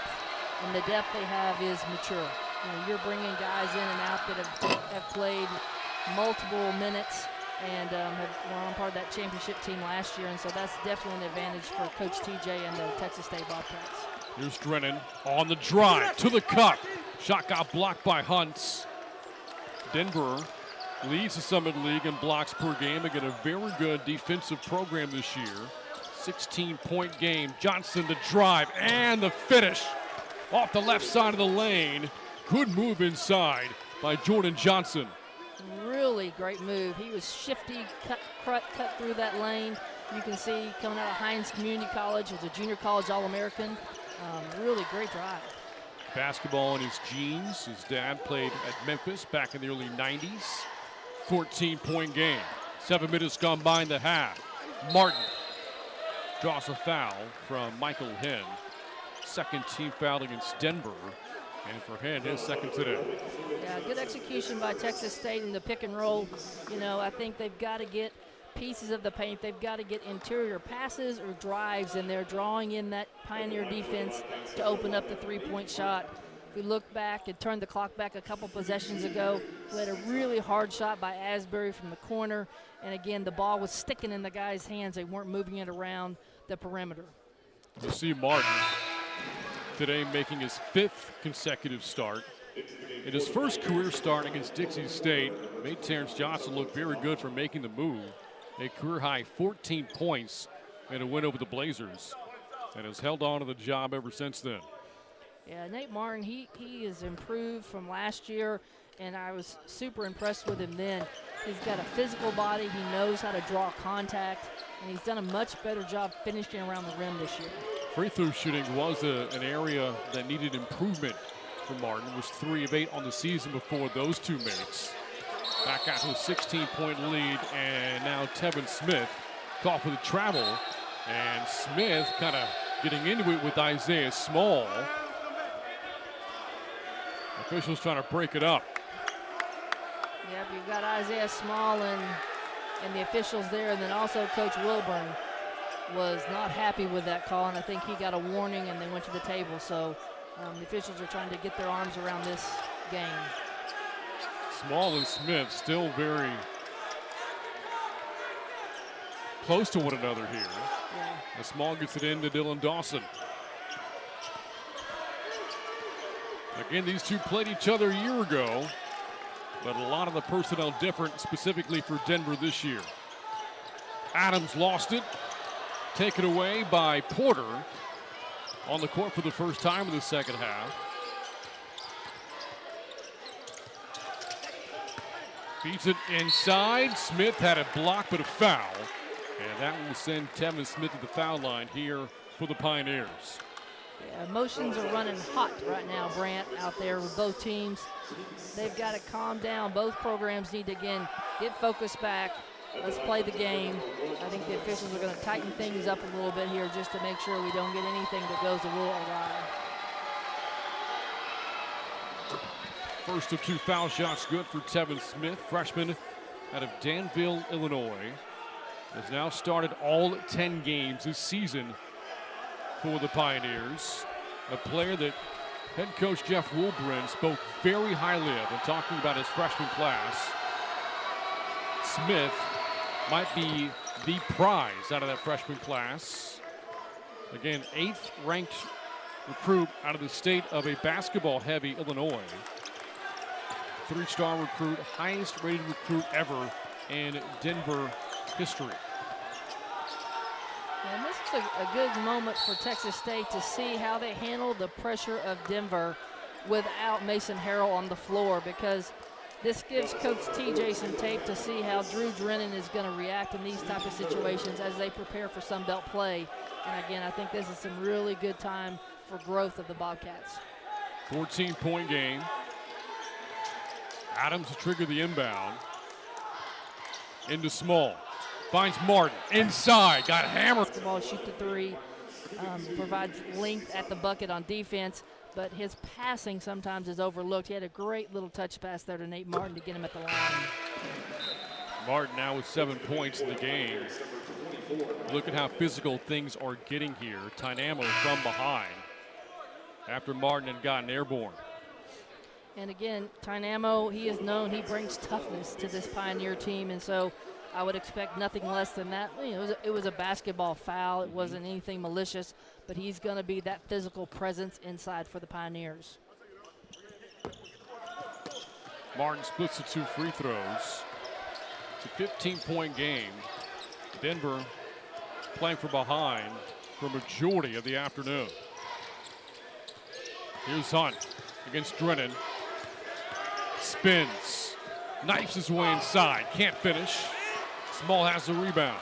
And the depth they have is mature. You know, you're bringing guys in and out that have played multiple minutes and were on part of that championship team last year. And so that's definitely an advantage for Coach TJ and the Texas State Bobcats. Here's Drennan on the drive to the cup. Shot got blocked by Hunts. Denver leads the Summit League in blocks per game. Again, a very good defensive program this year. 16-point game. Johnson to drive and the finish. Off the left side of the lane. Good move inside by Jordan Johnson. Really great move. He was shifty, cut through that lane, You can see coming out of Hines Community College, was a junior college All-American. Really great drive. Basketball in his genes. His dad played at Memphis back in the early 90s. 14-point game. 7 minutes gone by in the half. Martin draws a foul from Michael Henn. Second team foul against Denver. And for Henn, his second today. Yeah, good execution by Texas State in the pick and roll. You know, I think they've got to get pieces of the paint. They've got to get interior passes or drives, and they're drawing in that Pioneer defense to open up the three-point shot. If we look back and turn the clock back a couple possessions ago, we had a really hard shot by Asbury from the corner. And again, the ball was sticking in the guys' hands. They weren't moving it around the perimeter. You see Martin today making his 5th consecutive start. In his first career start against Dixie State, made Terrence Johnson look very good for making the move. A career-high 14 points in a win over the Blazers, and has held on to the job ever since then. Yeah, Nate Martin, he has improved from last year, and I was super impressed with him then. He's got a physical body. He knows how to draw contact, and he's done a much better job finishing around the rim this year. Free throw shooting was an area that needed improvement for Martin. It was 3 of 8 on the season before those two makes. Back out to a 16-point lead, and now Tevin Smith caught for the travel, and Smith kind of getting into it with Isaiah Small. Officials trying to break it up. Yep, you've got Isaiah Small and the officials there, and then also Coach Wilburn was not happy with that call, and I think he got a warning and they went to the table. So the officials are trying to get their arms around this game. Small and Smith still very close to one another here. Yeah. As Small gets it into Dylan Dawson. Again, these two played each other a year ago, but a lot of the personnel different specifically for Denver this year. Adams lost it. Taken away by Porter on the court for the first time in the second half. Feeds it inside. Smith had a block but a foul. And that will send Tevin Smith to the foul line here for the Pioneers. Yeah, emotions are running hot right now, Brant, out there with both teams. They've got to calm down. Both programs need to, again, get focused back. Let's play the game. I think the officials are going to tighten things up a little bit here just to make sure we don't get anything that goes a little awry. First of 2 foul shots good for Tevin Smith, freshman out of Danville, Illinois. Has now started all 10 games this season for the Pioneers. A player that head coach Jeff Woolbrin spoke very highly of when talking about his freshman class. Smith might be the prize out of that freshman class. Again, 8th ranked recruit out of the state of a basketball-heavy Illinois. 3-star recruit, highest rated recruit ever in Denver history. And this is a good moment for Texas State to see how they handle the pressure of Denver without Mason Harrell on the floor, because this gives Coach TJ some tape to see how Drew Drennan is going to react in these type of situations as they prepare for Sun Belt play. And again, I think this is some really good time for growth of the Bobcats. 14-point game. Adams to trigger the inbound. Into Small. Finds Martin. Inside. Got hammered. The ball, shoot the three. Provides length at the bucket on defense. But his passing sometimes is overlooked. He had a great little touch pass there to Nate Martin to get him at the line. Martin now with 7 points in the game. Look at how physical things are getting here. Tynamo from behind after Martin had gotten airborne. And again, Tynamo, he is known, he brings toughness to this Pioneer team, and so I would expect nothing less than that. You know, it was a basketball foul. It wasn't anything malicious, but he's going to be that physical presence inside for the Pioneers. Martin splits the 2 free throws. It's a 15-point game. Denver playing from behind for a majority of the afternoon. Here's Hunt against Drennan. Spins. Knifes his way inside. Can't finish. Small has the rebound.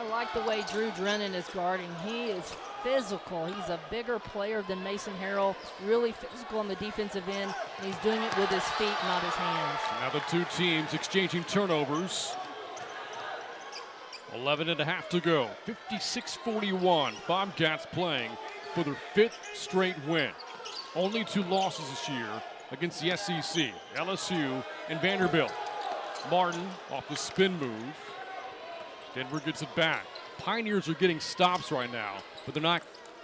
I like the way Drew Drennan is guarding. He is physical. He's a bigger player than Mason Harrell, really physical on the defensive end, and he's doing it with his feet, not his hands. Now the two teams exchanging turnovers. 11.5 to go. 56-41. Bobcats playing for their 5th straight win. Only 2 losses this year against the SEC, LSU and Vanderbilt. Martin off the spin move. Denver gets it back. Pioneers are getting stops right now, but they're not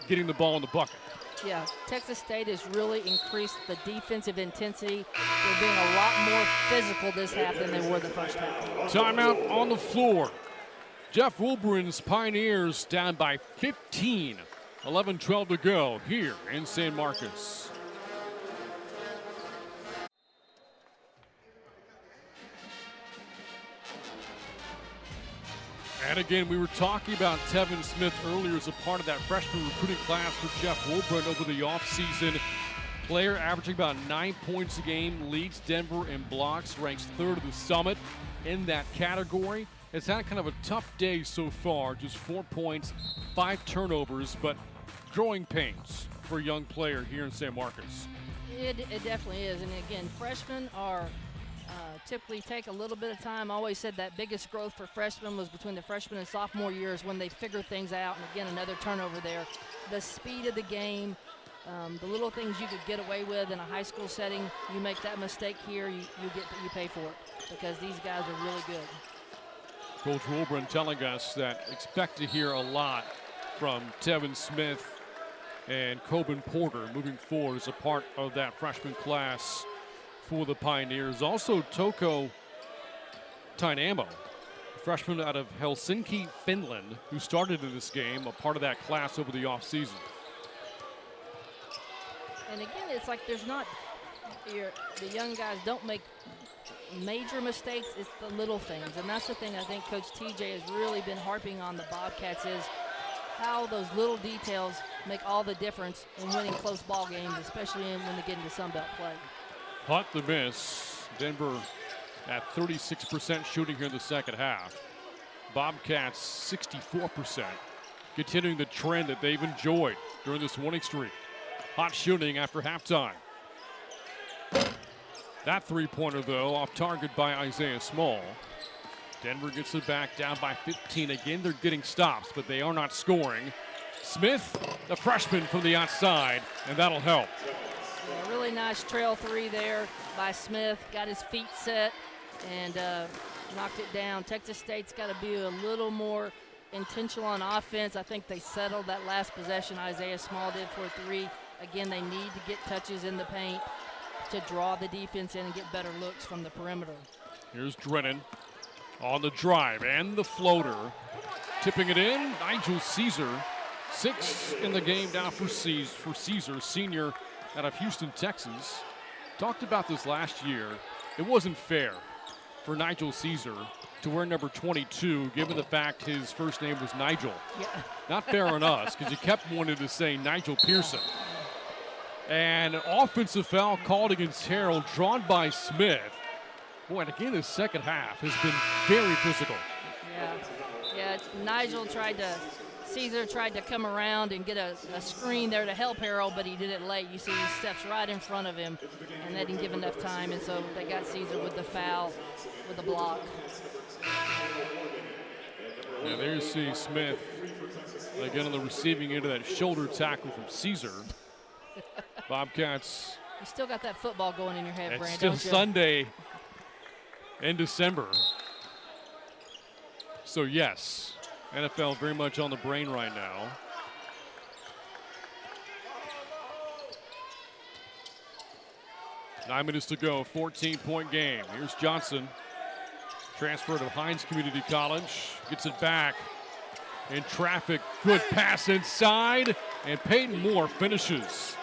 getting the ball in the bucket. Yeah, Texas State has really increased the defensive intensity. They're being a lot more physical this half than they were the first half. Timeout on the floor. Jeff Wilburn's Pioneers down by 15. 11-12 to go here in San Marcos. And again, we were talking about Tevin Smith earlier as a part of that freshman recruiting class for Jeff Wilburn over the offseason. Player averaging about 9 points a game, leads Denver in blocks, ranks 3rd of the Summit in that category. It's had kind of a tough day so far, just 4 points, 5 turnovers, but growing pains for a young player here in San Marcos. It definitely is, and again, freshmen are typically take a little bit of time. I always said that biggest growth for freshmen was between the freshman and sophomore years when they figure things out, and again, another turnover there. The speed of the game, the little things you could get away with in a high school setting, you make that mistake here, you pay for it, because these guys are really good. Coach Wilburn telling us that expect to hear a lot from Tevin Smith and Coben Porter moving forward as a part of that freshman class for the Pioneers. Also Toko Tainamo, freshman out of Helsinki, Finland, who started in this game, a part of that class over the offseason. And again, it's like there's not, the young guys don't make major mistakes, it's the little things. And that's the thing I think Coach TJ has really been harping on the Bobcats is how those little details make all the difference in winning close ball games, especially when they get into Sunbelt play. Punt the miss. Denver at 36% shooting here in the second half. Bobcats 64%, continuing the trend that they've enjoyed during this winning streak. Hot shooting after halftime. That three-pointer, though, off target by Isaiah Small. Denver gets it back down by 15. Again, they're getting stops, but they are not scoring. Smith, the freshman from the outside, and that'll help. Yeah, really nice trail three there by Smith. Got his feet set and knocked it down. Texas State's got to be a little more intentional on offense. I think they settled that last possession Isaiah Small did for a three. Again, they need to get touches in the paint to draw the defense in and get better looks from the perimeter. Here's Drennan on the drive and the floater. Tipping it in, Nigel Caesar. 6 in the game now for Caesar, senior out of Houston, Texas. Talked about this last year. It wasn't fair for Nigel Caesar to wear number 22, given the fact his first name was Nigel. Yeah. Not fair on us, because you kept wanting to say Nigel Pearson. And an offensive foul called against Harrell, drawn by Smith. Boy, and again, the second half has been very physical. Yeah, Caesar tried to come around and get a screen there to help Harrell, but he did it late. You see he steps right in front of him, and they didn't give enough time, and so they got Caesar with the foul, with the block. Yeah, there you see Smith again on the receiving end of that shoulder tackle from Caesar. Bobcats. You still got that football going in your head, Brandon. It's still Sunday in December. So yes, NFL very much on the brain right now. Nine minutes to go, 14-point game. Here's Johnson, transfer to Hines Community College, gets it back in traffic. Good pass inside, and Peyton Moore finishes.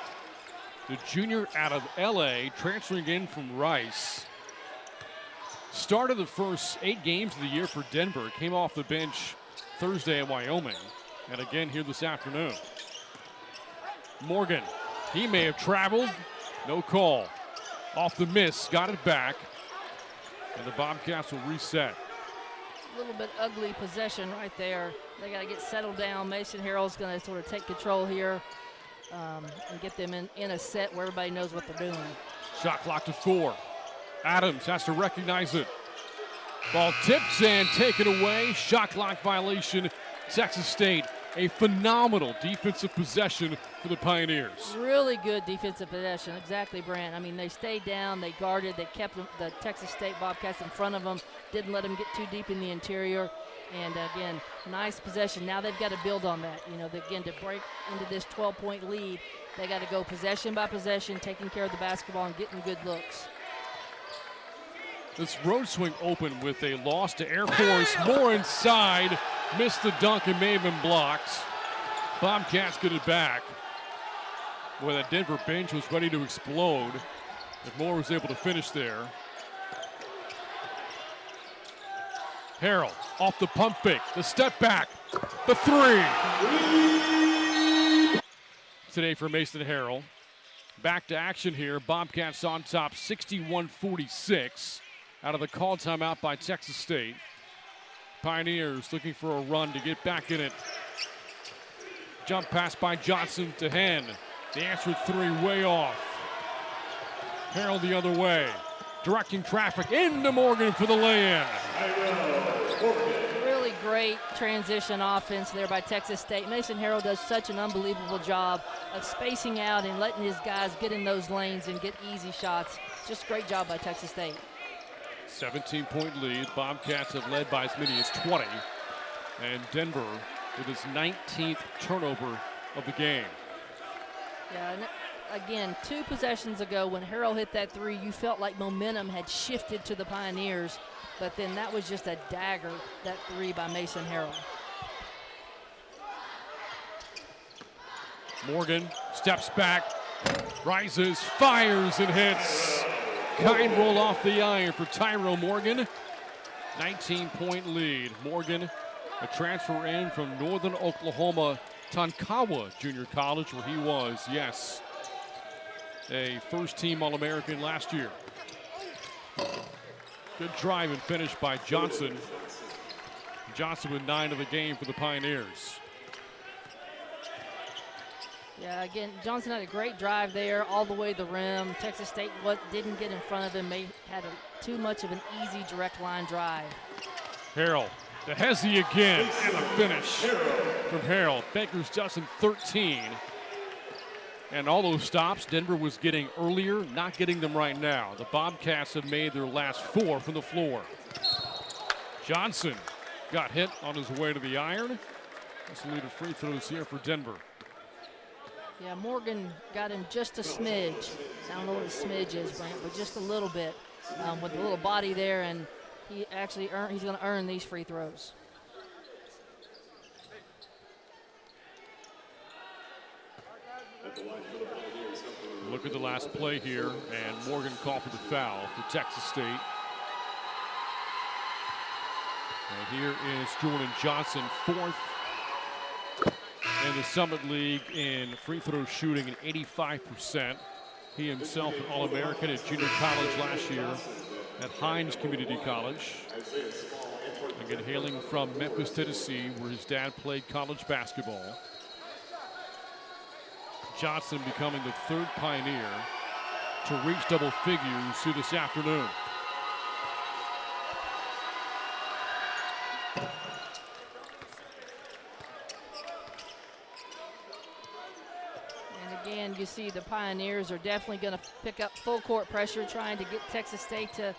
The junior out of LA, transferring in from Rice. Started the first 8 games of the year for Denver. Came off the bench Thursday at Wyoming. And again here this afternoon. Morgan, he may have traveled. No call. Off the miss, got it back. And the Bobcats will reset. little bit ugly possession right there. They got to get settled down. Mason Harrell's going to sort of take control here and get them in a set where everybody knows what they're doing. Shot clock to 4. Adams has to recognize it. Ball tips and taken away. Shot clock violation. Texas State, a phenomenal defensive possession for the Pioneers. Really good defensive possession. Exactly, Brant. I mean, they stayed down, they guarded, they kept the Texas State Bobcats in front of them, didn't let them get too deep in the interior. And again, nice possession. Now they've got to build on that. You know, again, to break into this 12-point lead, they got to go possession by possession, taking care of the basketball and getting good looks. This road swing open with a loss to Air Force. Moore inside. Missed the dunk and may have been blocked. Bobcats get it back. Boy, that Denver bench was ready to explode if Moore was able to finish there. Harrell off the pump fake. The step back. The 3. Today for Mason Harrell. Back to action here. Bobcats on top 61-46 out of the call timeout by Texas State. Pioneers looking for a run to get back in it. Jump pass by Johnson to Henn. The answer 3 way off. Harrell the other way. Directing traffic into Morgan for the lay-in. Really great transition offense there by Texas State. Mason Harrell does such an unbelievable job of spacing out and letting his guys get in those lanes and get easy shots. Just a great job by Texas State. 17-point lead. Bobcats have led by as many as 20. And Denver with his 19th turnover of the game. Yeah, and again, 2 possessions ago when Harrell hit that 3, you felt like momentum had shifted to the Pioneers, but then that was just a dagger, that 3 by Mason Harrell. Morgan steps back, rises, fires, and hits. Kind roll off the iron for Tyro Morgan. 19-point lead. Morgan, a transfer in from Northern Oklahoma Tonkawa Junior College, where he was, yes, a first-team All-American last year. Good drive and finish by Johnson. Johnson with 9 of the game for the Pioneers. Yeah, again, Johnson had a great drive there all the way to the rim. Texas State didn't get in front of him. Had too much of an easy direct line drive. Harrell, to Hezzy again, and a finish from Harrell. Baker's Justin 13. And all those stops Denver was getting earlier, not getting them right now. The Bobcats have made their last 4 from the floor. Johnson got hit on his way to the iron. That's the lead of free throws here for Denver. Yeah, Morgan got him just a smidge. I don't know what a smidge is, Brant, but just a little bit with a little body there, and he actually he's going to earn these free throws. Look at the last play here, and Morgan called for the foul for Texas State. And here is Jordan Johnson, 4th in the Summit League in free throw shooting at 85%. He himself an All-American at junior college last year at Hines Community College. Again, hailing from Memphis, Tennessee, where his dad played college basketball. Johnson becoming the 3rd Pioneer to reach double figures through this afternoon. Again, you see the Pioneers are definitely going to pick up full court pressure, trying to get Texas State to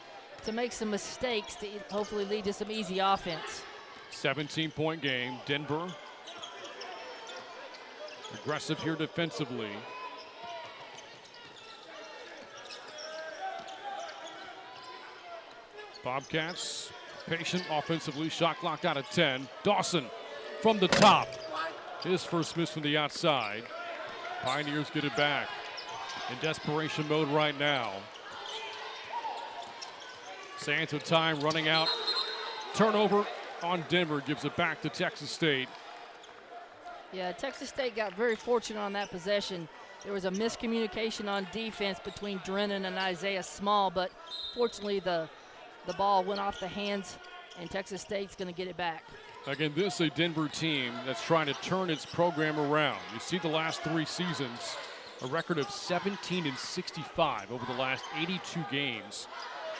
make some mistakes to hopefully lead to some easy offense. 17-point game. Denver aggressive here defensively. Bobcats patient offensively. Shot clock out at 10. Dawson from the top. His first miss from the outside. Pioneers get it back in desperation mode right now. Sands of time running out. Turnover on Denver, gives it back to Texas State. Yeah, Texas State got very fortunate on that possession. There was a miscommunication on defense between Drennan and Isaiah Small, but fortunately the ball went off the hands and Texas State's going to get it back. Again, this is a Denver team that's trying to turn its program around. You see the last 3 seasons, a record of 17-65 over the last 82 games.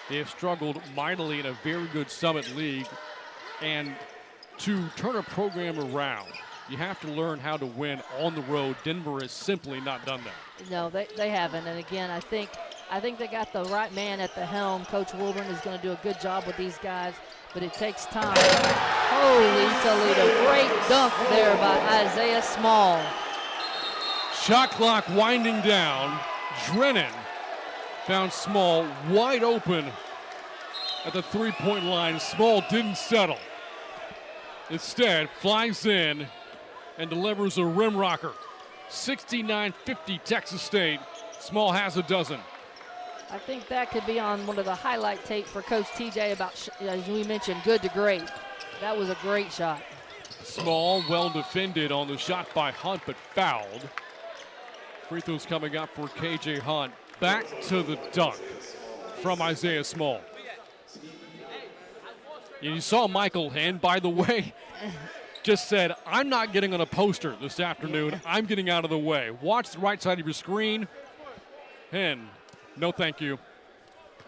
They have struggled mightily in a very good Summit League. And to turn a program around, you have to learn how to win on the road. Denver has simply not done that. No, they haven't. And again, I think they got the right man at the helm. Coach Wilburn is going to do a good job with these guys, but it takes time. Holy Toledo, great dunk there by Isaiah Small. Shot clock winding down. Drennan found Small wide open at the three-point line. Small didn't settle. Instead, flies in and delivers a rim rocker. 69-50 Texas State. Small has a dozen. I think that could be on one of the highlight tape for Coach TJ about, as we mentioned, good to great. That was a great shot. Small, well defended on the shot by Hunt, but fouled. Free throws coming up for KJ Hunt. Back to the dunk from Isaiah Small. And you saw Michael Henn, by the way, just said, I'm not getting on a poster this afternoon. I'm getting out of the way. Watch the right side of your screen. Henn, no thank you.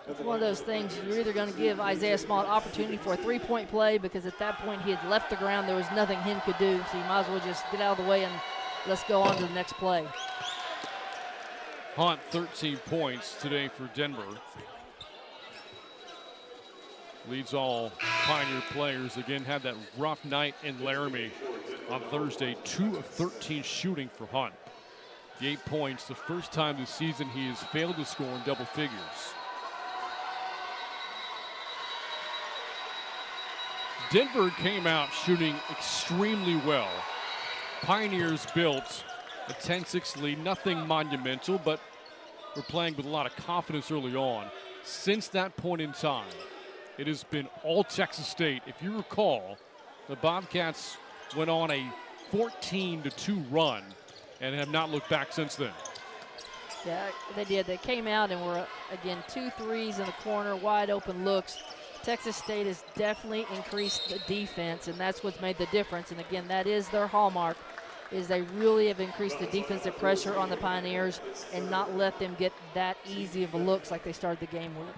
It's one of those things, you're either going to give Isaiah Small an opportunity for a three-point play, because at that point he had left the ground. There was nothing Henn could do, so you might as well just get out of the way and let's go on to the next play. Hunt, 13 points today for Denver. Leads all Pioneer players. Again, had that rough night in Laramie on Thursday. 2 of 13 shooting for Hunt. The 8 points, the first time this season he has failed to score in double figures. Denver came out shooting extremely well. Pioneers built a 10-6 lead, nothing monumental, but we're playing with a lot of confidence early on. Since that point in time, it has been all Texas State. If you recall, the Bobcats went on a 14-2 run and have not looked back since then. Yeah, they did. They came out and were, again, 2 threes in the corner, wide open looks. Texas State has definitely increased the defense, and that's what's made the difference. And again, that is their hallmark, is they really have increased the defensive pressure on the Pioneers and not let them get that easy of a looks like they started the game with.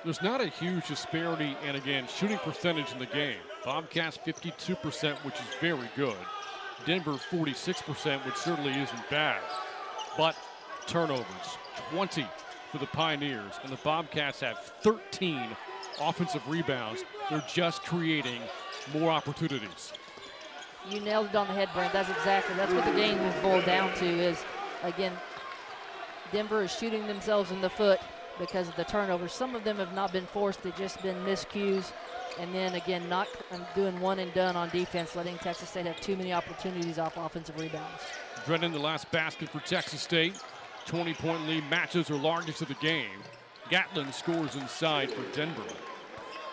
There's not a huge disparity, and again, shooting percentage in the game. Bobcats 52%, which is very good. Denver 46%, which certainly isn't bad. But turnovers, 20 for the Pioneers, and the Bobcats have 13 offensive rebounds. They're just creating more opportunities. You nailed it on the head, Brent. That's what the game is boiled down to is, again, Denver is shooting themselves in the foot because of the turnovers. Some of them have not been forced, they've just been miscues. And then again, not doing one and done on defense, letting Texas State have too many opportunities off offensive rebounds. Drennan, the last basket for Texas State. 20-point lead, matches are largest of the game. Gatlin scores inside for Denver.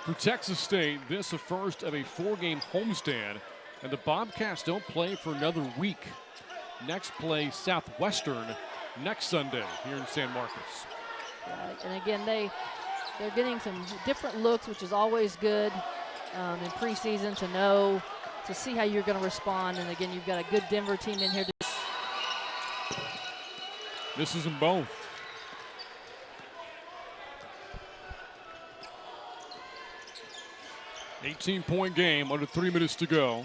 For Texas State, this a first of a 4-game homestand, and the Bobcats don't play for another week. Next play Southwestern next Sunday here in San Marcos. Right. And again, they're getting some different looks, which is always good in preseason to see how you're going to respond. And again, you've got a good Denver team in here. Misses them both. $18-point game, under 3 minutes to go.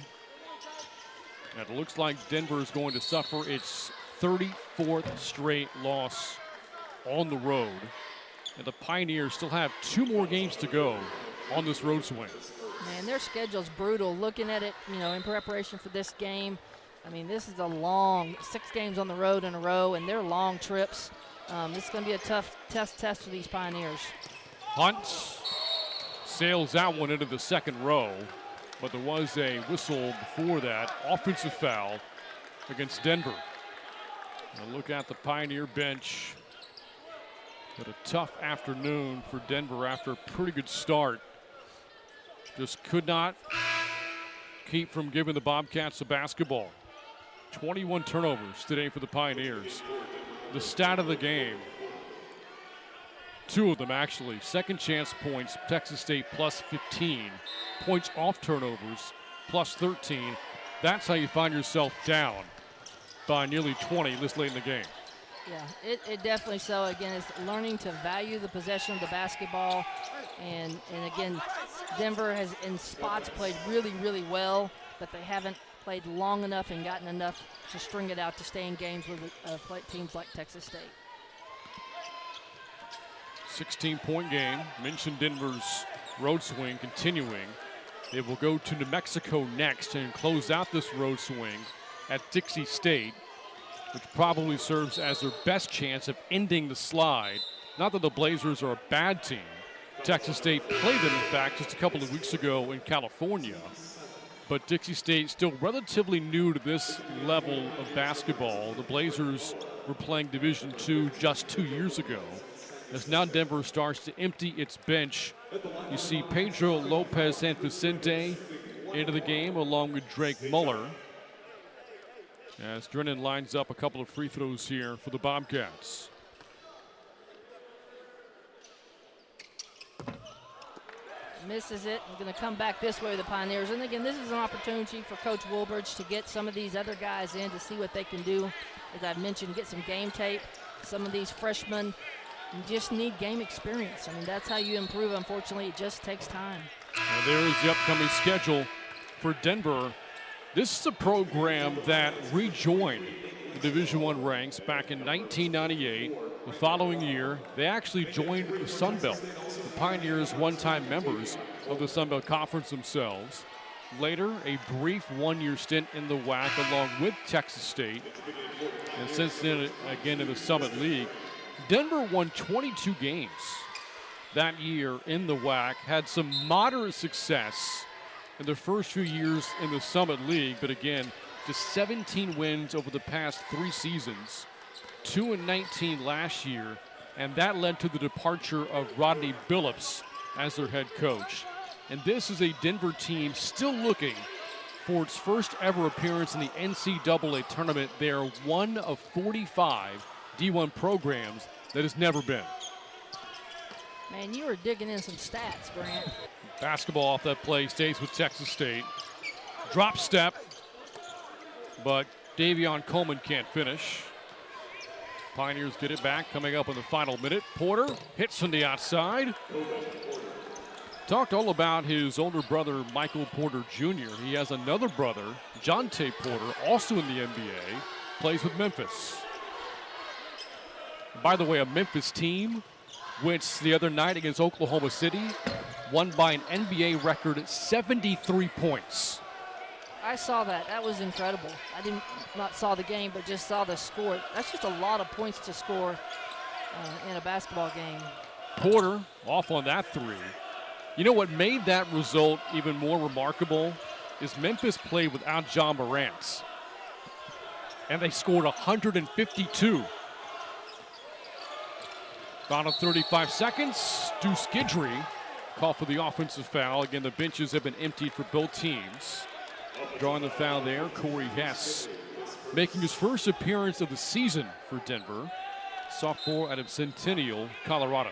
And it looks like Denver is going to suffer its 34th straight loss on the road. And the Pioneers still have 2 more games to go on this road swing. Man, their schedule's brutal. Looking at it, in preparation for this game, I mean, this is a long 6 games on the road in a row, and they're long trips. This is going to be a tough test for these Pioneers. Hunt sails that one into the second row, but there was a whistle before that. Offensive foul against Denver. Now look at the Pioneer bench. Had a tough afternoon for Denver after a pretty good start. Just could not keep from giving the Bobcats the basketball. 21 turnovers today for the Pioneers. The stat of the game. Two of them, actually. Second chance points, Texas State plus 15. Points off turnovers, plus 13. That's how you find yourself down by nearly 20 this late in the game. Yeah, it definitely so. Again, it's learning to value the possession of the basketball. And again, Denver has in spots played really, really well, but they haven't played long enough and gotten enough to string it out to stay in games with teams like Texas State. 16-point game. Mentioned Denver's road swing continuing. They will go to New Mexico next and close out this road swing at Dixie State, which probably serves as their best chance of ending the slide. Not that the Blazers are a bad team. Texas State played them, in fact, just a couple of weeks ago in California. But Dixie State still relatively new to this level of basketball. The Blazers were playing Division II just 2 years ago. As now Denver starts to empty its bench, you see Pedro Lopez San Vicente into the game along with Drake Muller. As Drennan lines up a couple of free throws here for the Bobcats. Misses it. He's going to come back this way with the Pioneers. And again, this is an opportunity for Coach Woolbridge to get some of these other guys in to see what they can do. As I've mentioned, get some game tape. Some of these freshmen just need game experience. I mean, that's how you improve. Unfortunately, it just takes time. And there is the upcoming schedule for Denver. This is a program that rejoined the Division I ranks back in 1998. The following year, they actually joined the Sun Belt. The Pioneers, one-time members of the Sun Belt Conference themselves. Later, a brief one-year stint in the WAC along with Texas State. And since then, again in the Summit League. Denver won 22 games that year in the WAC, had some moderate success in the first few years in the Summit League, but again, just 17 wins over the past 3 seasons, 2-19 last year, and that led to the departure of Rodney Billups as their head coach. And this is a Denver team still looking for its first ever appearance in the NCAA tournament. They are one of 45 D1 programs that has never been. Man, you were digging in some stats, Grant. Basketball off that play stays with Texas State. Drop step, but Davion Coleman can't finish. Pioneers get it back coming up in the final minute. Porter hits from the outside. Talked all about his older brother, Michael Porter Jr. He has another brother, Jonte Porter, also in the NBA, plays with Memphis. By the way, a Memphis team, which the other night against Oklahoma City, won by an NBA record 73 points. I saw that. That was incredible. I not saw the game, but just saw the score. That's just a lot of points to score in a basketball game. Porter off on that three. You know what made that result even more remarkable is Memphis played without John Morant, and they scored 152. Final 35 seconds. Deuce Guidry called for the offensive foul. Again, the benches have been emptied for both teams. Drawing the foul there, Corey Hess, making his first appearance of the season for Denver. Sophomore out of Centennial, Colorado.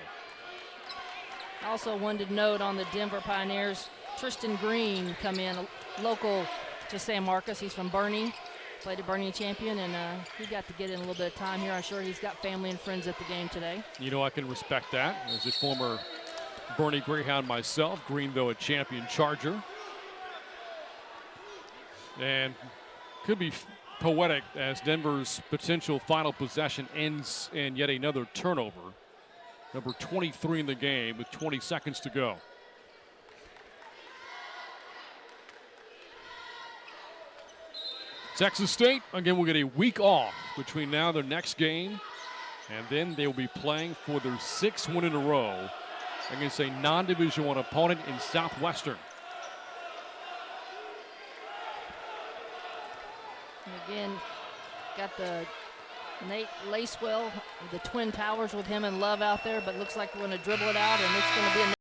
I also wanted to note on the Denver Pioneers, Tristan Green come in, local to San Marcos. He's from Bernie, played at Bernie Champion, and he got to get in a little bit of time here. I'm sure he's got family and friends at the game today. You know, I can respect that. As a former Bernie Greyhound myself, Green, though, a champion Charger. And could be poetic as Denver's potential final possession ends in yet another turnover. Number 23 in the game with 20 seconds to go. Texas State, again, will get a week off between now and their next game. And then they will be playing for their 6th win in a row against a non-Division I opponent in Southwestern. And again, got the Nate Lacewell, the Twin Towers with him and Love out there, but looks like we're going to dribble it out, and it's going to be a